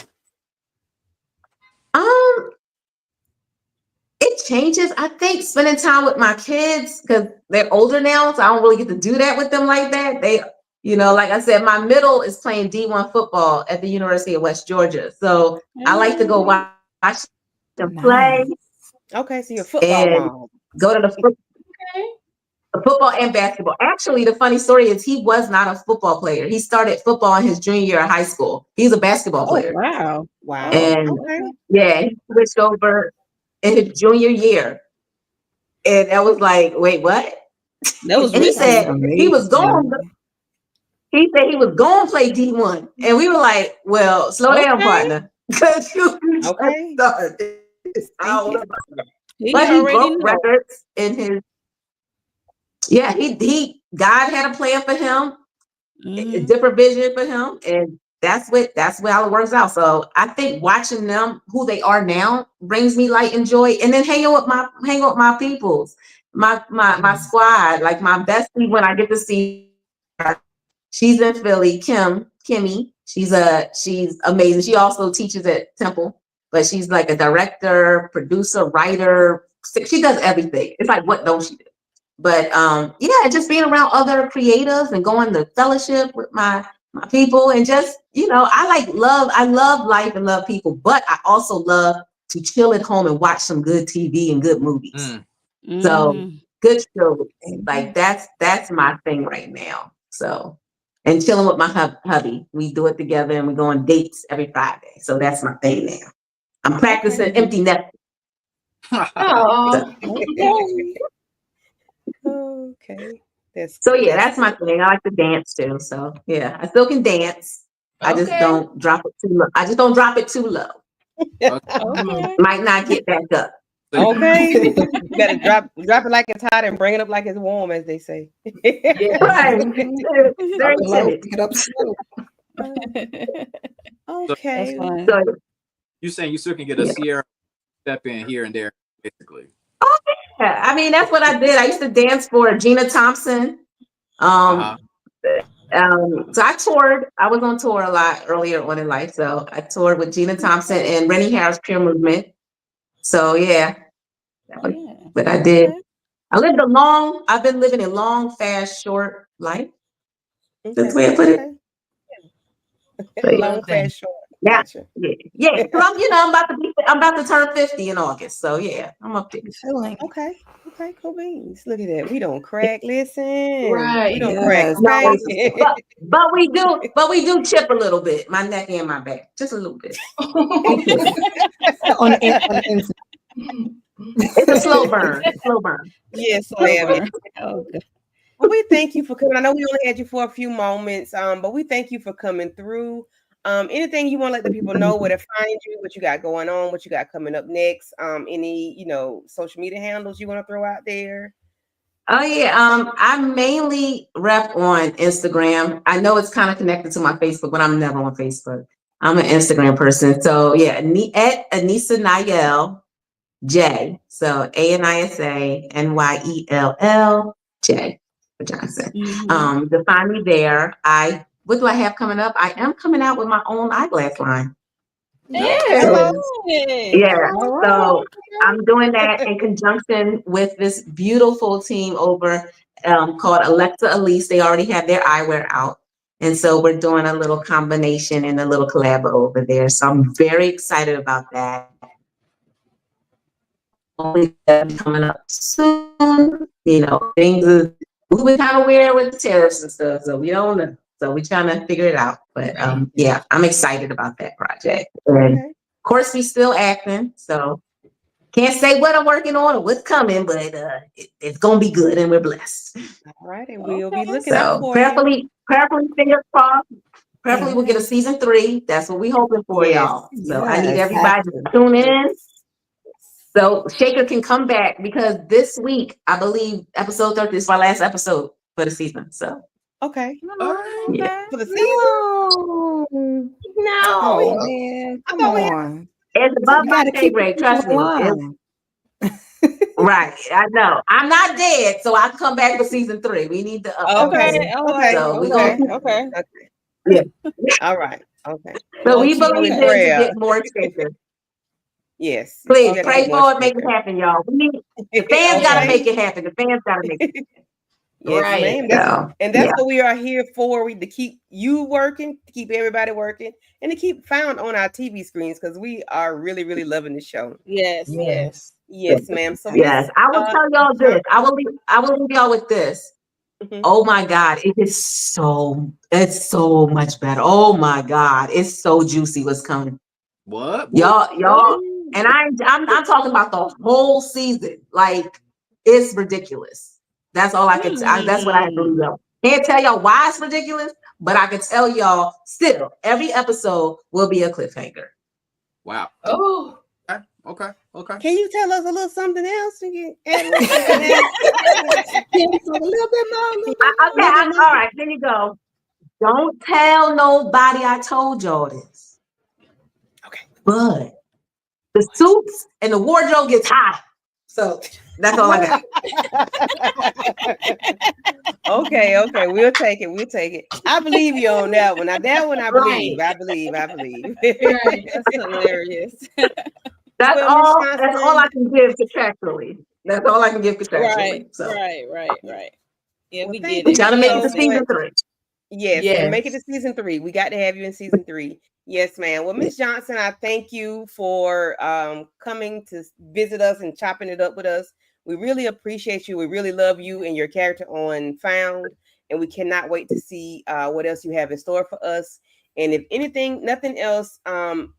It changes. I think spending time with my kids, because they're older now, so I don't really get to do that with them like that. They, you know, like I said, my middle is playing D1 football at the University of West Georgia. So I like to go watch them play. Okay, so you're a football mom. Go to the football and basketball. Actually, the funny story is he was not a football player. He started football in his junior year of high school. He's a basketball player. Wow. And he switched over in his junior year. And I was like, wait, what? That was and he said he was going to play D1. And we were like, well, slow down, partner. Because you just started. but he already broke know. records in his. Yeah, he God had a plan for him, a different vision for him, and that's how it works out. So I think watching them, who they are now, brings me light and joy. And then hanging with my peoples, my squad, like my bestie when I get to see her. She's in Philly, Kimmy. She's amazing. She also teaches at Temple, but she's like a director, producer, writer. She does everything. It's like, what don't she do? But yeah, just being around other creatives and going to fellowship with my people, and just, I love life and love people, but I also love to chill at home and watch some good TV and good movies. So good shows, like that's my thing right now. So, and chilling with my hubby, we do it together, and we go on dates every Friday. So that's my thing now. I'm practicing empty nest. Oh, Okay. So yeah, that's my thing. I like to dance too. So yeah, I still can dance. I just Okay. don't drop it too low. Okay. Might not get back up. Okay. You gotta drop it like it's hot and bring it up like it's warm, as they say. Yeah. Right. Very Low, timid. get up slow. Okay. That's fine. So You saying you still can get a Sierra step in here and there, basically. yeah, I mean, that's what I did. I used to dance for Gina Thompson. So I toured. I was on tour a lot earlier on in life. So I toured with Gina Thompson and Rennie Harris Pure Movement. So yeah, but I did. I've been living a long, fast, short life. That's the way I put it. So, long, fast, short. Yeah. Gotcha. Yeah. So I'm about to turn 50 in August. So yeah, I'm up there. Okay, cool beans. Look at that. We don't crack. Listen, Right. we don't crack. No, Okay? but we do chip a little bit, my neck and my back, just a little bit. on the inside. It's a slow burn. Yes, ma'am. Okay. Well, we thank you for coming. I know we only had you for a few moments, but we thank you for coming through. Anything you want to let the people know, where to find you, what you got going on, what you got coming up next, any, social media handles you want to throw out there? Oh yeah, I mainly rep on Instagram. I know it's kind of connected to my Facebook, but I'm never on Facebook. I'm an Instagram person. So yeah, at Anissa Nyell J. So ANISA NYELL J for Johnson. To find me there. What do I have coming up? I am coming out with my own eyeglass line. Yeah. So I'm doing that in conjunction with this beautiful team over called Alexa Elise. They already have their eyewear out. And so we're doing a little combination and a little collab over there. So I'm very excited about that. Coming up soon. Things are moving kind of weird with the tariffs and stuff. So we don't know. So we're trying to figure it out. But yeah, I'm excited about that project. And of course, we still acting. So can't say what I'm working on or what's coming, but it's gonna be good, and we're blessed. All right, and we'll be looking out for prayerfully, fingers crossed. Prayerfully, we'll get a season 3. That's what we're hoping for, y'all. So I need everybody to tune in. So Shaker can come back, because this week, I believe episode 30 is my last episode for the season. So okay. Yeah. For the season? No, man. Come on. It's above my pay grade, trust me. Right. I know. I'm not dead, so I can come back for season 3. We need the Okay. So we gonna Yeah. All right. Okay. So we believe in to get more Shaker. Yes. Please pray for it, make it happen, y'all. The fans gotta make it happen. The fans gotta make it happen. Yes, ma'am. That's what we are here for. To keep you working, to keep everybody working, and to keep found on our TV screens, because we are really, really loving the show. Yes, ma'am. So yes, I will tell y'all this. I will leave y'all with this. Oh my God, it's so much better. Oh my God, it's so juicy what's coming. What? Y'all, and I'm talking about the whole season. Like, it's ridiculous. That's all I can tell. That's what I believe. Can't tell y'all why it's ridiculous, but I can tell y'all still every episode will be a cliffhanger. Wow. Oh. Okay. Can you tell us a little something else? You can add a little something else. A little bit more. All right, there you go. Don't tell nobody I told y'all this. Okay. But the suits and the wardrobe gets hot. So that's all I got. Okay. We'll take it. I believe you on that one. Now that one I believe. Right. I believe. Right. That's hilarious. That's Well, Miss all. Johnson, That's all I can give contractually. That's all I can give Right. contractually. So Yeah, well, we thank get we it. you trying to make it so to season much. 3. Yes, and make it to Yes. season 3. We got to have you in season 3. Yes, ma'am. Well, Miss Johnson, I thank you for coming to visit us and chopping it up with us. We really appreciate you. We really love you and your character on Found, and we cannot wait to see what else you have in store for us. And if anything, nothing else,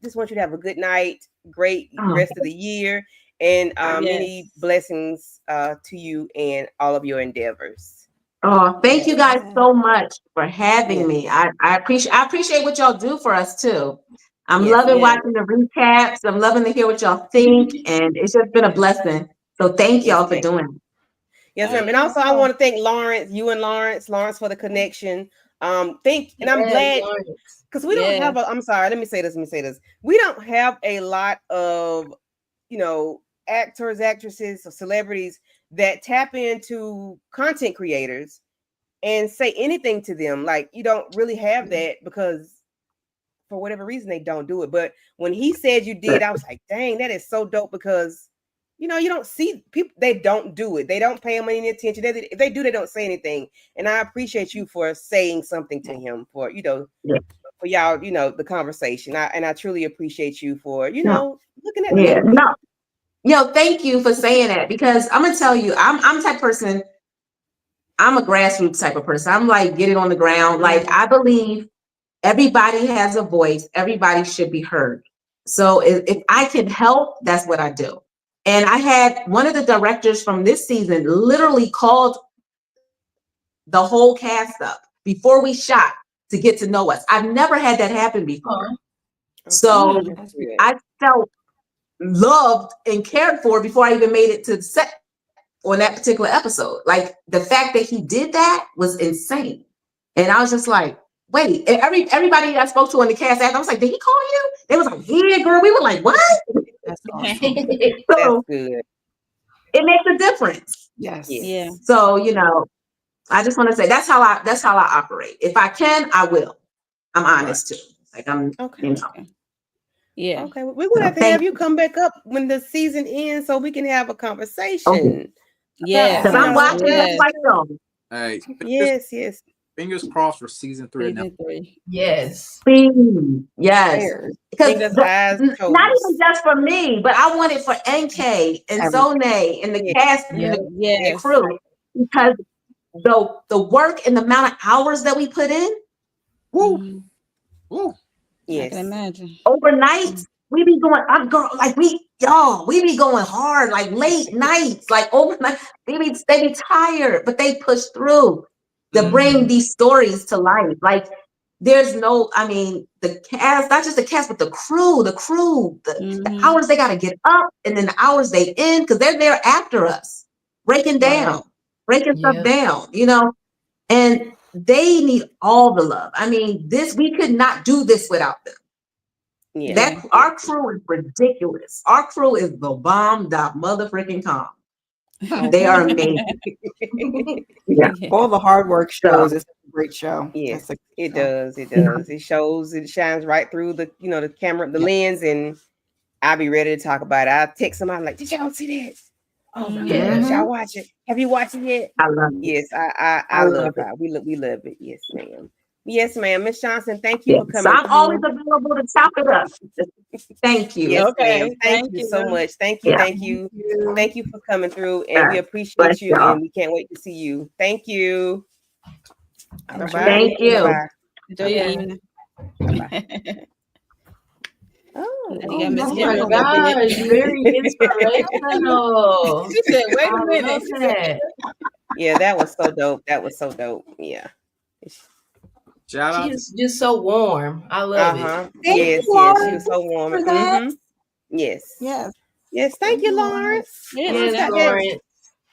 just want you to have a good night, great rest of the year, and many blessings to you and all of your endeavors. Oh, thank you guys so much for having me. I appreciate what y'all do for us too. I'm loving watching the recaps. I'm loving to hear what y'all think, and it's just been a blessing. So thank y'all for doing it. Yes, ma'am. And also I want to thank Lawrence, you and Lawrence for the connection. I'm glad because we don't have I'm sorry, let me say this. We don't have a lot of, actors, actresses, or celebrities that tap into content creators and say anything to them. Like, you don't really have that because for whatever reason they don't do it. But when he said you did, I was like, dang, that is so dope because you don't see people, they don't do it. They don't pay him any attention. If they do, they don't say anything. And I appreciate you for saying something to him for, for y'all, the conversation. I truly appreciate you for, looking at the little people. Yo, thank you for saying that because I'm gonna tell you, I'm the type of person, I'm a grassroots type of person. I'm like, get it on the ground. Like, I believe everybody has a voice. Everybody should be heard. So if I can help, that's what I do. And I had one of the directors from this season literally called the whole cast up before we shot to get to know us. I've never had that happen before. So I felt loved and cared for before I even made it to the set on that particular episode. Like, the fact that he did that was insane. And I was just like, wait, and everybody I spoke to on the cast, I was like, did he call you? They was like, yeah, girl. We were like, what? That's awesome. So, that's good. It makes a difference. Yes. Yeah. So, I just want to say that's how I operate. If I can, I will. I'm honest too. Like, I'm, Yeah. Okay. We're gonna have to have you come back up when the season ends so we can have a conversation. Yeah. Because I'm watching this like them. Hey. Yes. Fingers crossed for season 3. Yes. Yes. Because eyes not even just for me, but I want it for NK and Sone and the cast and the crew. Because the work and the amount of hours that we put in, yes, I can imagine. overnight, we be going, we be going hard, like late nights, like overnight. They be tired, but they push through to bring these stories to life. Like, there's no, the cast, not just the cast, but the crew, the hours they got to get up and then the hours they in, because they're there after us, breaking stuff down, and they need all the love. We could not do this without them. Yeah. Our crew is ridiculous. Our crew is the bomb dot motherfucking com. They are amazing. All the hard work shows. It's a great show. Yes, it does. It shows. It shines right through the the camera, the lens, and I'll be ready to talk about it. I'll text somebody like, "Did y'all see that? Oh my gosh, y'all watch it? Have you watched it yet?" I love it. Yes, I love it. We love it. Yes, ma'am. Yes, ma'am. Miss Johnson, thank you for coming. So I'm always available to chop it up. Thank you. Yes, ma'am. Thank you so much. Thank you. Thank you for coming through, and we appreciate you, and we can't wait to see you. Thank you. Bye-bye. Thank you. Bye-bye. Enjoy your evening. Oh my gosh, very inspirational. She said, wait a minute. Yeah, that was so dope. Yeah. Shout out. She's just so warm. I love it. Yes, she was so warm. For that. Yes. Yes, thank you, Lawrence. Yes, Lawrence Yes, got Lawrence.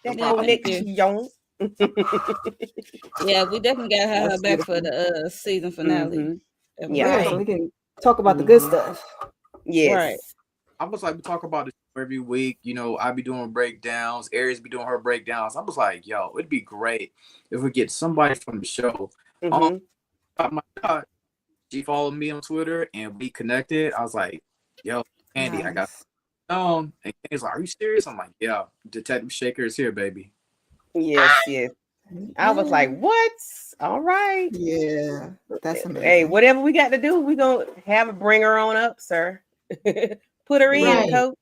that Yeah, thank you. connection. Yeah, we definitely gotta have her That's back for beautiful. the season finale. Mhm. Yeah. Yeah, Right. so we can talk about the good Mhm. stuff. Right. Yes. I was like, we talk about this every week. You know, I be doing breakdowns. Aries be doing her breakdowns. I was like, yo, it'd be great if we get somebody from the show. Oh Mhm. my God, she followed me on Twitter and we connected. I was like, yo, Candy, I got Nice. on. And Candy's like, are you serious? I'm like, yeah, Detective Shaker is here, baby. Yes, yes. I was like, what? All right. Yeah, that's Hey, amazing. whatever we got to do, we gonna have her bring her on up, sir. Put her in, Right. coach.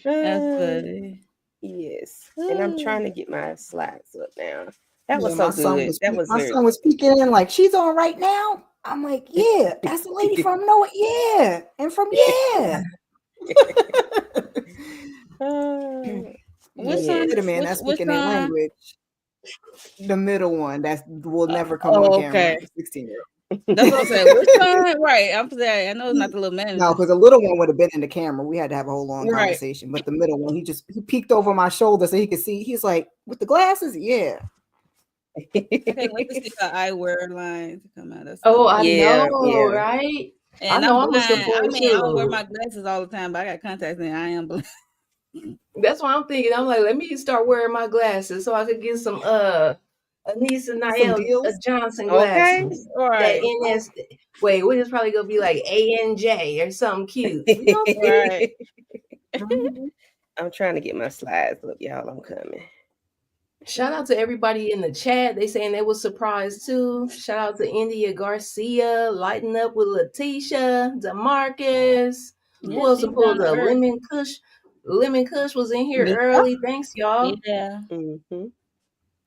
That's Uh, funny. yes. And I'm trying to get my slides up now. That was Yeah, so good. That was my very son was peeking in like, she's on right now. I'm like, yeah, that's the lady from Noah. Yeah, and from yeah. Which Yeah, song? the man that's Which speaking their song? language. The middle one that will never come on Oh, camera. okay. 16-year-old. That's what I said. Which song? Right. I'm saying I know it's not the little man. No, because the little one would have been in the camera. We had to have a whole long Right. conversation. But the middle one, he peeked over my shoulder so he could see. He's like, with the glasses, yeah. I can't wait to see her eyewear line to come out. That's Oh, I Yeah, know, yeah. right? and I know I'm I'm blind. looking I forward mean, I don't wear to. my glasses all the time, but I got contacts and I am blind. That's what I'm thinking. I'm like, let me start wearing my glasses so I could get some Anissa Some Niall deals. Johnson Okay. glasses. Right. That NS wait, what is probably gonna be like ANJ or something cute. You know what I'm saying? Right. Mhm. I'm trying to get my slides up, y'all. I'm coming. Shout out to everybody in the chat. They saying they was surprised too. Shout out to India Garcia, lighting up with Letitia, Demarcus. Yeah, Who else she's down pulled to up? earth. Lemon Kush. Lemon Kush was in here Mika. early. Thanks, y'all. Yeah. Mm-hmm.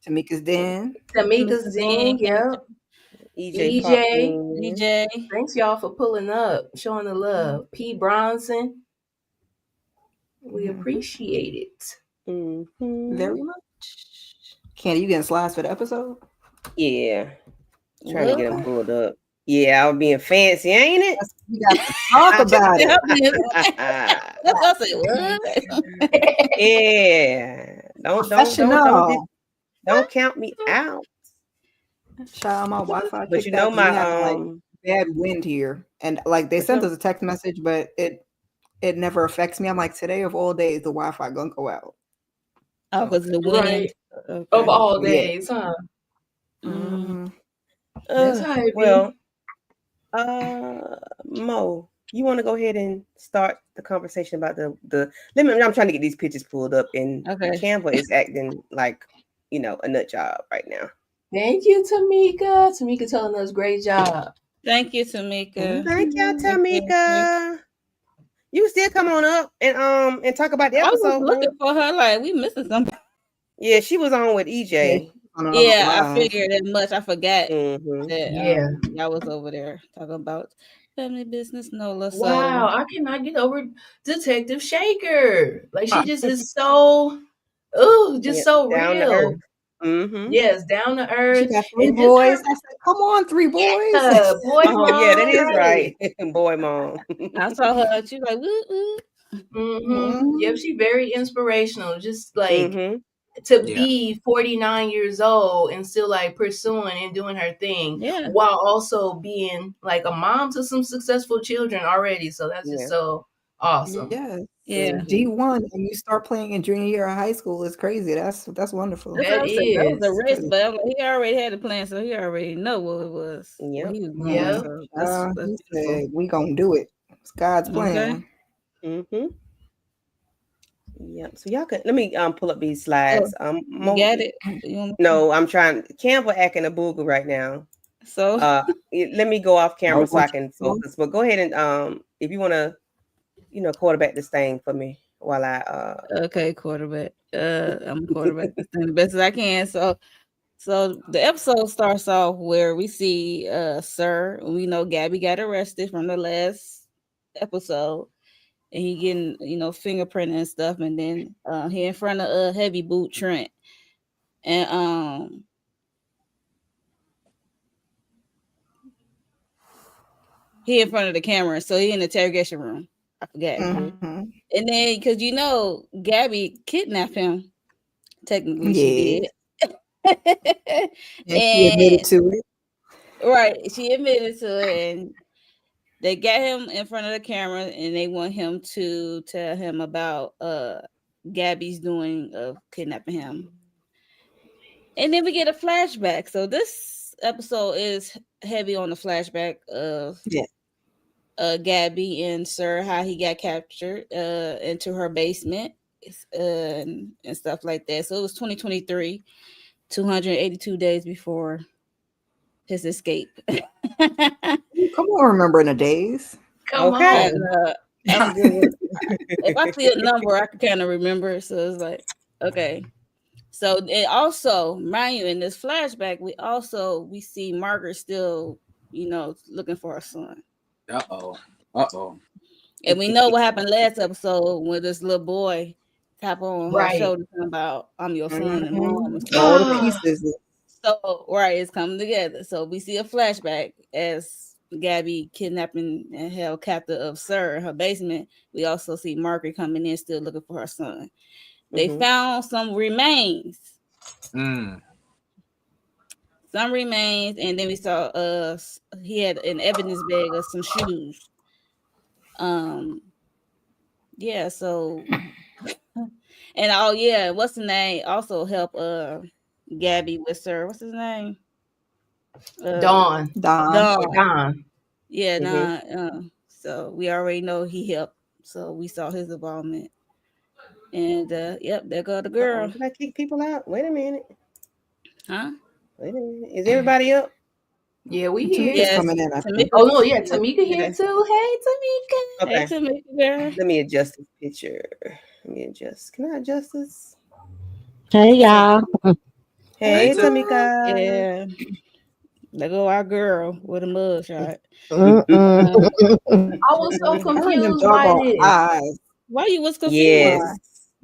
Tamika's Den. Tamika's Zing, yep. EJ EJ. Popcorn. DJ. Thanks y'all for pulling up, showing the love. P. Bronson. We Mhm. appreciate it. Mm-hmm. Very much. Candy, you getting slides for the episode? Yeah. Trying to get them Okay. pulled up. Yeah, I was being fancy, ain't it? We got to talk about it. That's what I said. What? Yeah. Professional. Don't count me out. Child, my Wi-Fi But you kicked know out because we my having like bad wind here, and like they but sent no- us a text message, but it never affects me. I'm like, today of all days, the Wi-Fi gonna go out. Oh, because the wind. Right. Okay. Of all Yeah. days, huh? Mhm. That's how it be. well, Mo, you want to go ahead and start the conversation about the I'm trying to get these pictures pulled up, and Okay. Canva is acting like a nut job right now. Thank you, Tamika. Tamika telling us great job. Thank you, Tamika. Thank you, Thank you. Tamika. You still come on up and talk about the I was episode. looking for her, like we missing something. Yeah, she was on with EJ. Yeah, I figured that much. I forgot Mm-hmm. that Yeah. y'all was over there talking about family business, Nola. Wow, I cannot get over Detective Shaker. Like she just is so Yeah, so down to real. earth. Mm-hmm. Yes, down to She earth. got 3 And just boys. her I said, come on, 3 boys. boy Oh yeah, that mom, is right. Boy mom. I saw her. She was like, woo, woo. Yep, she very inspirational. Just like Mm-hmm. to Yeah. be 49 years old and still like pursuing and doing her thing, Yeah. while also being like a mom to some successful children already. So that's just so awesome. Yes. Yeah. D1, and you start playing in junior year of high school is crazy. That's wonderful. That's what I said. That was a is. risk, but I'm like, he already had a plan, so he already know what it was. Yep. What he was doing. Yep. So He that's said, we gonna do it. It's God's plan. Mm-hmm. Yep. So y'all can let me pull up these slides. You got it. No, I'm trying. Canva acting a booger right now. So let me go off camera so I can focus. But go ahead and if you want to, quarterback this thing for me while I okay, quarterback. I'm a quarterback this thing the best as I can. So the episode starts off where we see Sir. We know Gabby got arrested from the last episode, and he getting fingerprinting and stuff, and then he in front of Heavy Boot Trent, and he in front of the camera, so he in the interrogation room. I forget. Mhm. And then because Gabby kidnapped him. Technically, she Yeah. did. And she admitted to it. Right, she admitted to it, and they got him in front of the camera, and they want him to tell him about Gabby's doing of kidnapping him. And then we get a flashback. So this episode is heavy on the flashback of Gabby and Sir, how he got captured into her basement and stuff like that. So it was 2023, 282 days before his escape. Come on, remembering the days. Come Okay. on. I'm good with if I see a number, I can kind of remember. So it's like, okay. So it also, mind you, in this flashback, we see Margaret still, looking for her son. Uh-oh. And we know what happened last episode when this little boy tap on her shoulder talking about, I'm your son and mom. All the pieces. So, right, it's coming together. So we see a flashback as Gabby kidnapping and held captive of Sir in her basement. We also see Margaret coming in still looking for her son. They found some remains. Some remains, and then we saw he had an evidence bag of some shoes. Yeah, so and what's the name? Also help Gabby with Sir. What's his name? Don. Yeah, so we already know he helped. So we saw his involvement. And yep, there go the girl. Did I kick people out? Wait a minute. Huh? Wait a minute. Is everybody up? Yeah, we here. Tamika's coming in. Oh no, yeah, Tamika here too. Hey, Tamika. Okay. Hey, Tamika, girl. Let me adjust this picture. Let me adjust. Can I adjust this? Hey, y'all. Hey, Tamika. Yeah. There go our girl with a mug shot. I was so confused by this. Why you was confused? Yes.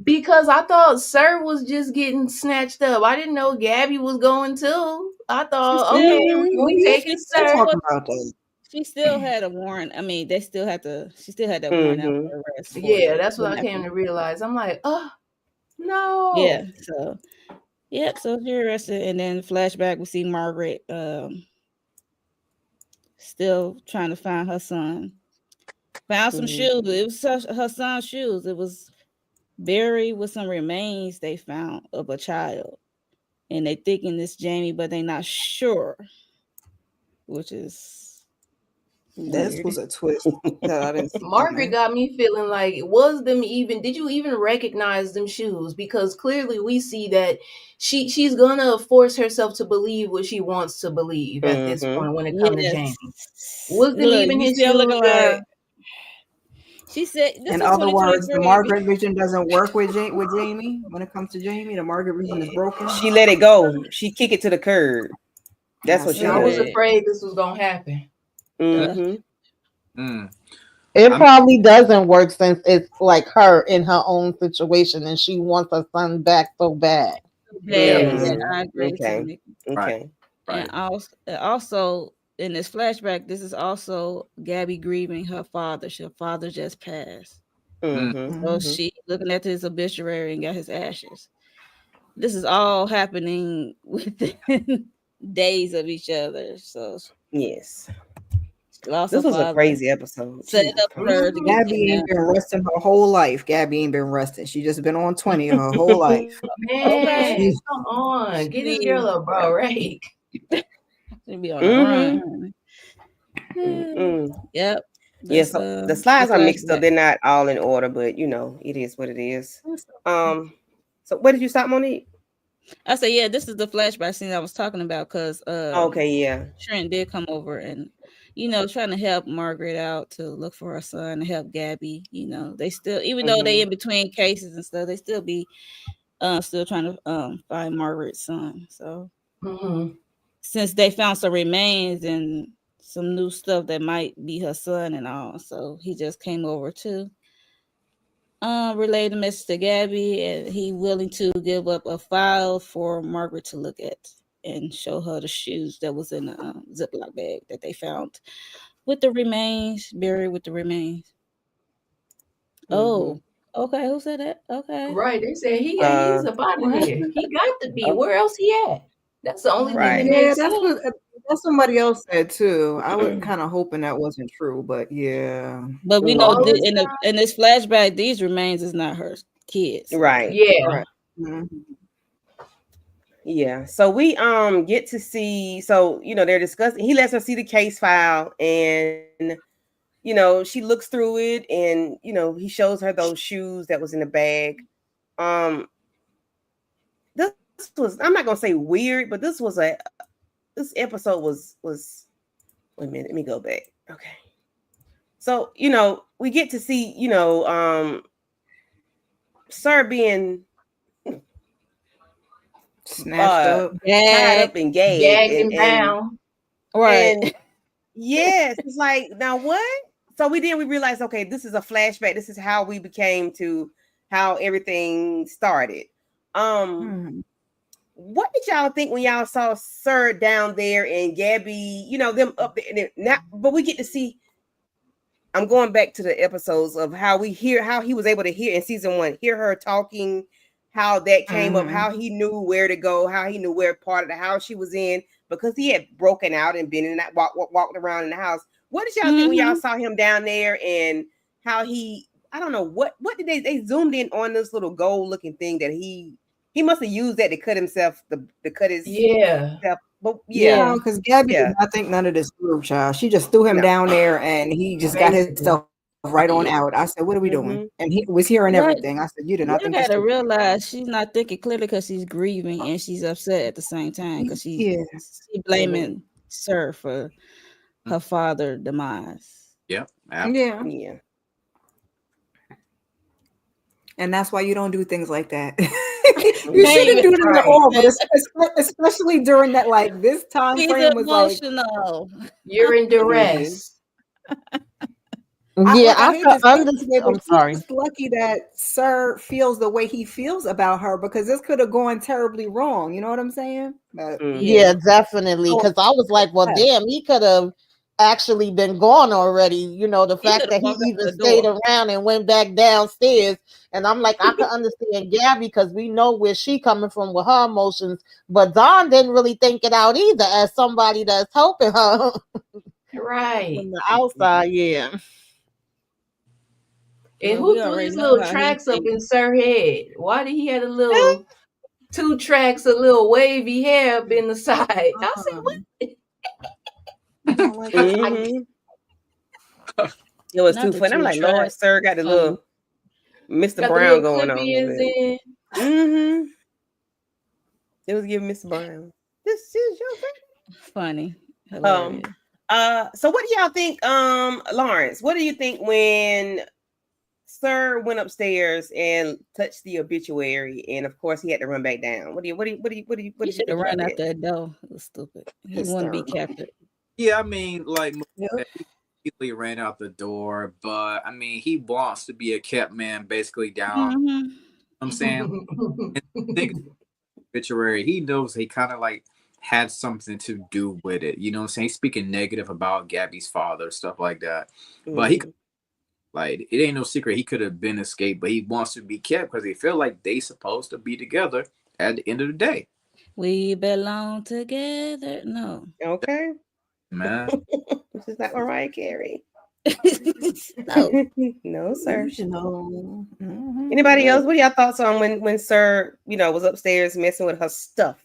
Because I thought Sir was just getting snatched up. I didn't know Gabby was going too. I thought, okay, we taking Sir. Talking about that. She still had a warrant. I mean, she still had that warrant out for arrest. Yeah, that's what I came to realize. I'm like, oh no. Yeah. So so she arrested, and then flashback we see Margaret still trying to find her son. Found some shoes. It was her son's shoes. It was buried with some remains they found of a child. And they thinking it's Jamie, but they're not sure. Which is this weird. was a twist that I didn't see. Margaret got me feeling like, did you even recognize them shoes? Because clearly we see that she's gonna force herself to believe what she wants to believe at this point when it comes to Jamie. Was them even his shoes? Like, she said, in other words, the Margaret vision doesn't work with Jamie. When it comes to Jamie, the Margaret vision is broken. She let it go. She kick it to the curb. That's what she did. I was afraid this was gonna happen. It probably doesn't work since it's like her in her own situation and she wants her son back so bad. Yeah, I agree. Okay. Right. And also in this flashback, this is also Gabby grieving her father. Her father just passed. So she looking at his obituary and got his ashes. This is all happening within days of each other. So yes, this was a crazy episode. Set up her to Gabby ain't been resting her whole life. Gabby ain't been resting. She just been on 20 her whole life. Man, come on, get this girl a break. She be on the run. Yep. Yes, the slides are mixed up. They're not all in order, but it is what it is. So where did you stop, Monique? I said, this is the flashback scene I was talking about because Trent did come over and trying to help Margaret out to look for her son, to help Gabby. They still, even though they in between cases and stuff, they still be still trying to find Margaret's son. So since they found some remains and some new stuff that might be her son and all, so he just came over to relay the message to Gabby, and he willing to give up a file for Margaret to look at and show her the shoes that was in the Ziploc bag that they found with the remains, buried with the remains. Oh, okay. Who said that? Okay. Right. They said he's up out of here. He got to be. Where else he at? That's the only thing that Right. Yeah, makes that's sense. what that's somebody else said too. I was kind of hoping that wasn't true, but yeah. But we know All Mhm. this in time. this flashback, these remains is not her kids. So. Right. Yeah. Right. Mhm. Yeah. So we get to see, so they're discussing, he lets her see the case file, and she looks through it, and he shows her those shoes that was in the bag. This was, I'm not gonna say weird, but this episode was wait a minute, let me go back. Okay. So, we get to see, Sir being Snatched up. tied up and gagged, Gagged and bound. Right. and yes, it's like, now what? So we realized, okay, this is a flashback. This is how we became to how everything started. Mhm. What did y'all think when y'all saw Sir down there and Gabby, them up there? And now, but we get to see. I'm going back to the episodes of how he was able to hear in season 1, hear her talking, how that came up, how he knew where to go, how he knew where part of the house she was in, because he had broken out and been in that walked around in the house. What did y'all think when y'all saw him down there, and how I don't know, what did they zoomed in on this little gold looking thing that he must have used that to cut himself, to cut his self. But No, because Gabby did not think none of this through, child. She just threw him down there, and he just got himself right on out. I said, "What are we doing?" And he was hearing everything. I said, "You did not think this gotta through." realize she's not thinking clearly because she's grieving and she's upset at the same time because she blaming Sir for her father demise. Yep. Yeah. And that's why you don't do things like that. You shouldn't do them at all, but especially during that, like, this time frame was emotional. You're in duress. I hate to say this way, but I'm sorry. she's just lucky that Sir feels the way he feels about her, because this could have gone terribly wrong. You know what I'm saying? But, yeah, definitely. Because I was like, well, damn, he could have actually been gone already. The fact that he even stayed around and went back downstairs. And I'm like, I can understand Gabby because we know where she coming from with her emotions. But Dawn didn't really think it out either as somebody that's helping her. Right. From the outside, yeah. And who threw his little tracks up in Sir head? Why did he have a little 2 tracks, a little wavy hair up in the side? I said, what? It was too funny. I'm like, Lord, Sir got the little Mr. Brown going on. It was giving Mr. Brown. This is your favorite. Funny. So what do y'all think, Lawrence? What do you think when Sir went upstairs and touched the obituary, and of course he had to run back down? What do you should have run out that door? It was stupid. He wouldn't be captured. Yeah, I mean, like, he easily ran out the door, but I mean, he wants to be a kept man, basically down. You know what I'm saying, think obituary. He knows he kind of like had something to do with it. You know what I'm saying? He's speaking negative about Gabby's father, stuff like that. But he, like, it ain't no secret he could have been escaped, but he wants to be kept because he feel like they supposed to be together at the end of the day. We belong together. No. Okay. Man. This is not Mariah Carey. No. No, sir. No. Anybody else? What are y'all thoughts on when Sir, was upstairs messing with her stuff?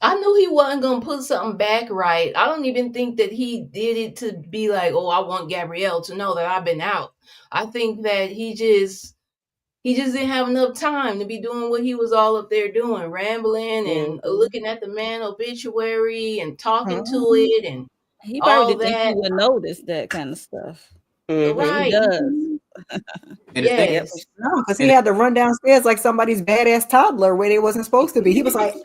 I knew he wasn't gonna put something back right. I don't even think that he did it to be like, oh, I want Gabrielle to know that I've been out. I think that he just didn't have enough time to be doing what he was all up there doing, rambling and looking at the man obituary and talking to it and he all probably that. think he would notice that kind of stuff. Right. He does. Yes. No, because he had to run downstairs like somebody's badass toddler where they wasn't supposed to be. He was like,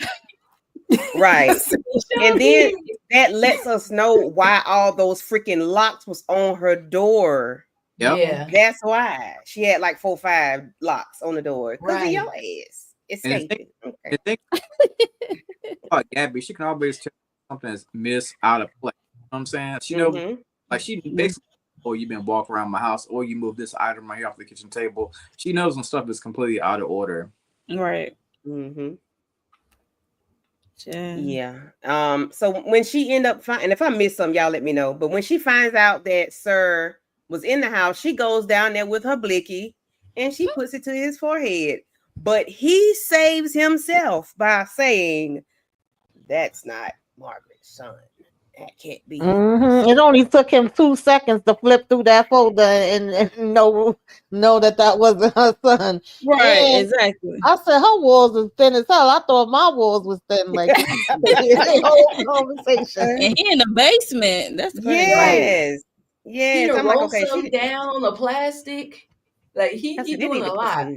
right. And then that lets us know why all those freaking locks was on her door. Yeah. That's why she had like 4 or 5 locks on the door. Because of your ass escaping. The thing about Gabby, she can always tell something that's missed out of place. You know what I'm saying? She knows, like, she basically or you've been walking around my house, or you move this item right here off the kitchen table. She knows when stuff is completely out of order. Right. Mm-hmm. Yeah. So when she end up and if I miss some, y'all let me know. But when she finds out that Sir was in the house, she goes down there with her blicky and she puts it to his forehead. But he saves himself by saying, "That's not Margaret's son. That can't be." It only took him 2 seconds to flip through that folder and know that wasn't her son. Right, And exactly. I said her walls is thin as hell. I thought my walls was thin. Like the whole conversation. And he in the basement. That's crazy. Yes. He Yes. done I'm like, roll okay, some down on the plastic. Like he doing a lot.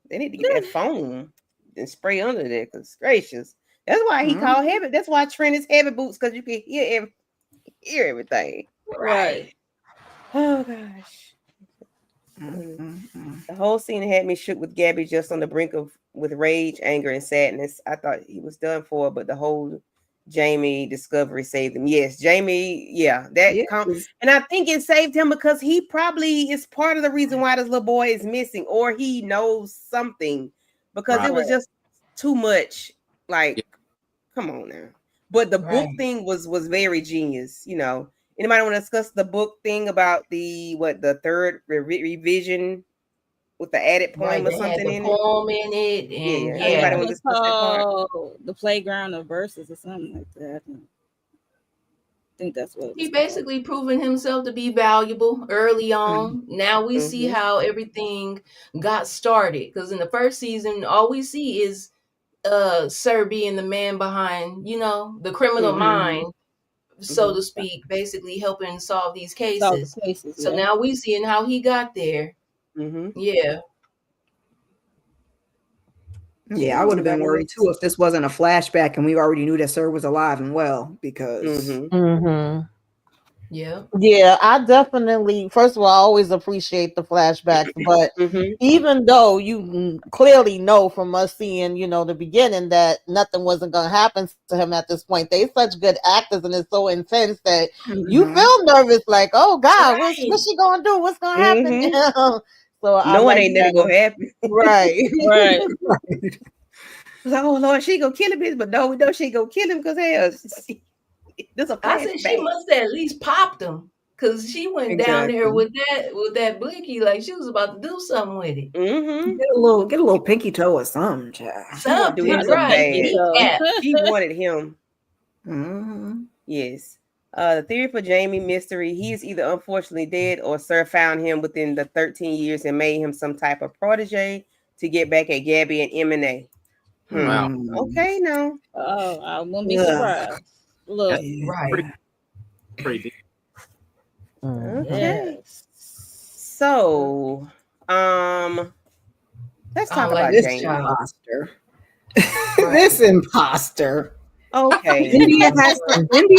They need to get that foam and spray under there, because gracious. That's why he called heavy. That's why Trent is heavy boots, because you can hear everything. Right. Oh gosh. The whole scene had me shook with Gabby just on the brink with rage, anger, and sadness. I thought he was done for, but the whole Jamie discovery saved him. Yes, Jamie, and I think it saved him because he probably is part of the reason why this little boy is missing, or he knows something, because it was just too much. Like, come on now. But the book thing was very genius. Anybody want to discuss the book thing about the third revision with the added poem or something in it? And anybody want to discuss that part? The Playground of Verses or something like that. I think that's what he basically proven himself to be valuable early on. Now we see how everything got started, because in the first season all we see is Sir being the man behind the criminal mind, so to speak, basically helping solve these cases. So now we seeing how he got there. Yeah, I would have been worried too if this wasn't a flashback and we already knew that Sir was alive and well, because Yeah, I definitely, first of all, I always appreciate the flashbacks, but even though you clearly know from us seeing, the beginning that nothing wasn't going to happen to him at this point, they're such good actors and it's so intense that you feel nervous, like, oh God, what's she going to do? What's going to happen? So no one ain't never going to happen. Right. Right. Like, oh Lord, she gonna kill him, but no, we know she gonna kill him because hell, I said she must have at least popped him, because she went down there with that blicky like she was about to do something with it. Get a little pinky toe or something, child. Something, right? She wanted him. Yes. The theory for Jamie mystery: he is either unfortunately dead, or Sir found him within the 13 years and made him some type of protege to get back at Gabby and M&A. Wow. Okay, now. Oh, I wouldn't be surprised. Look, pretty deep. Okay. So, let's talk about this Jamie. imposter. This imposter. Okay. India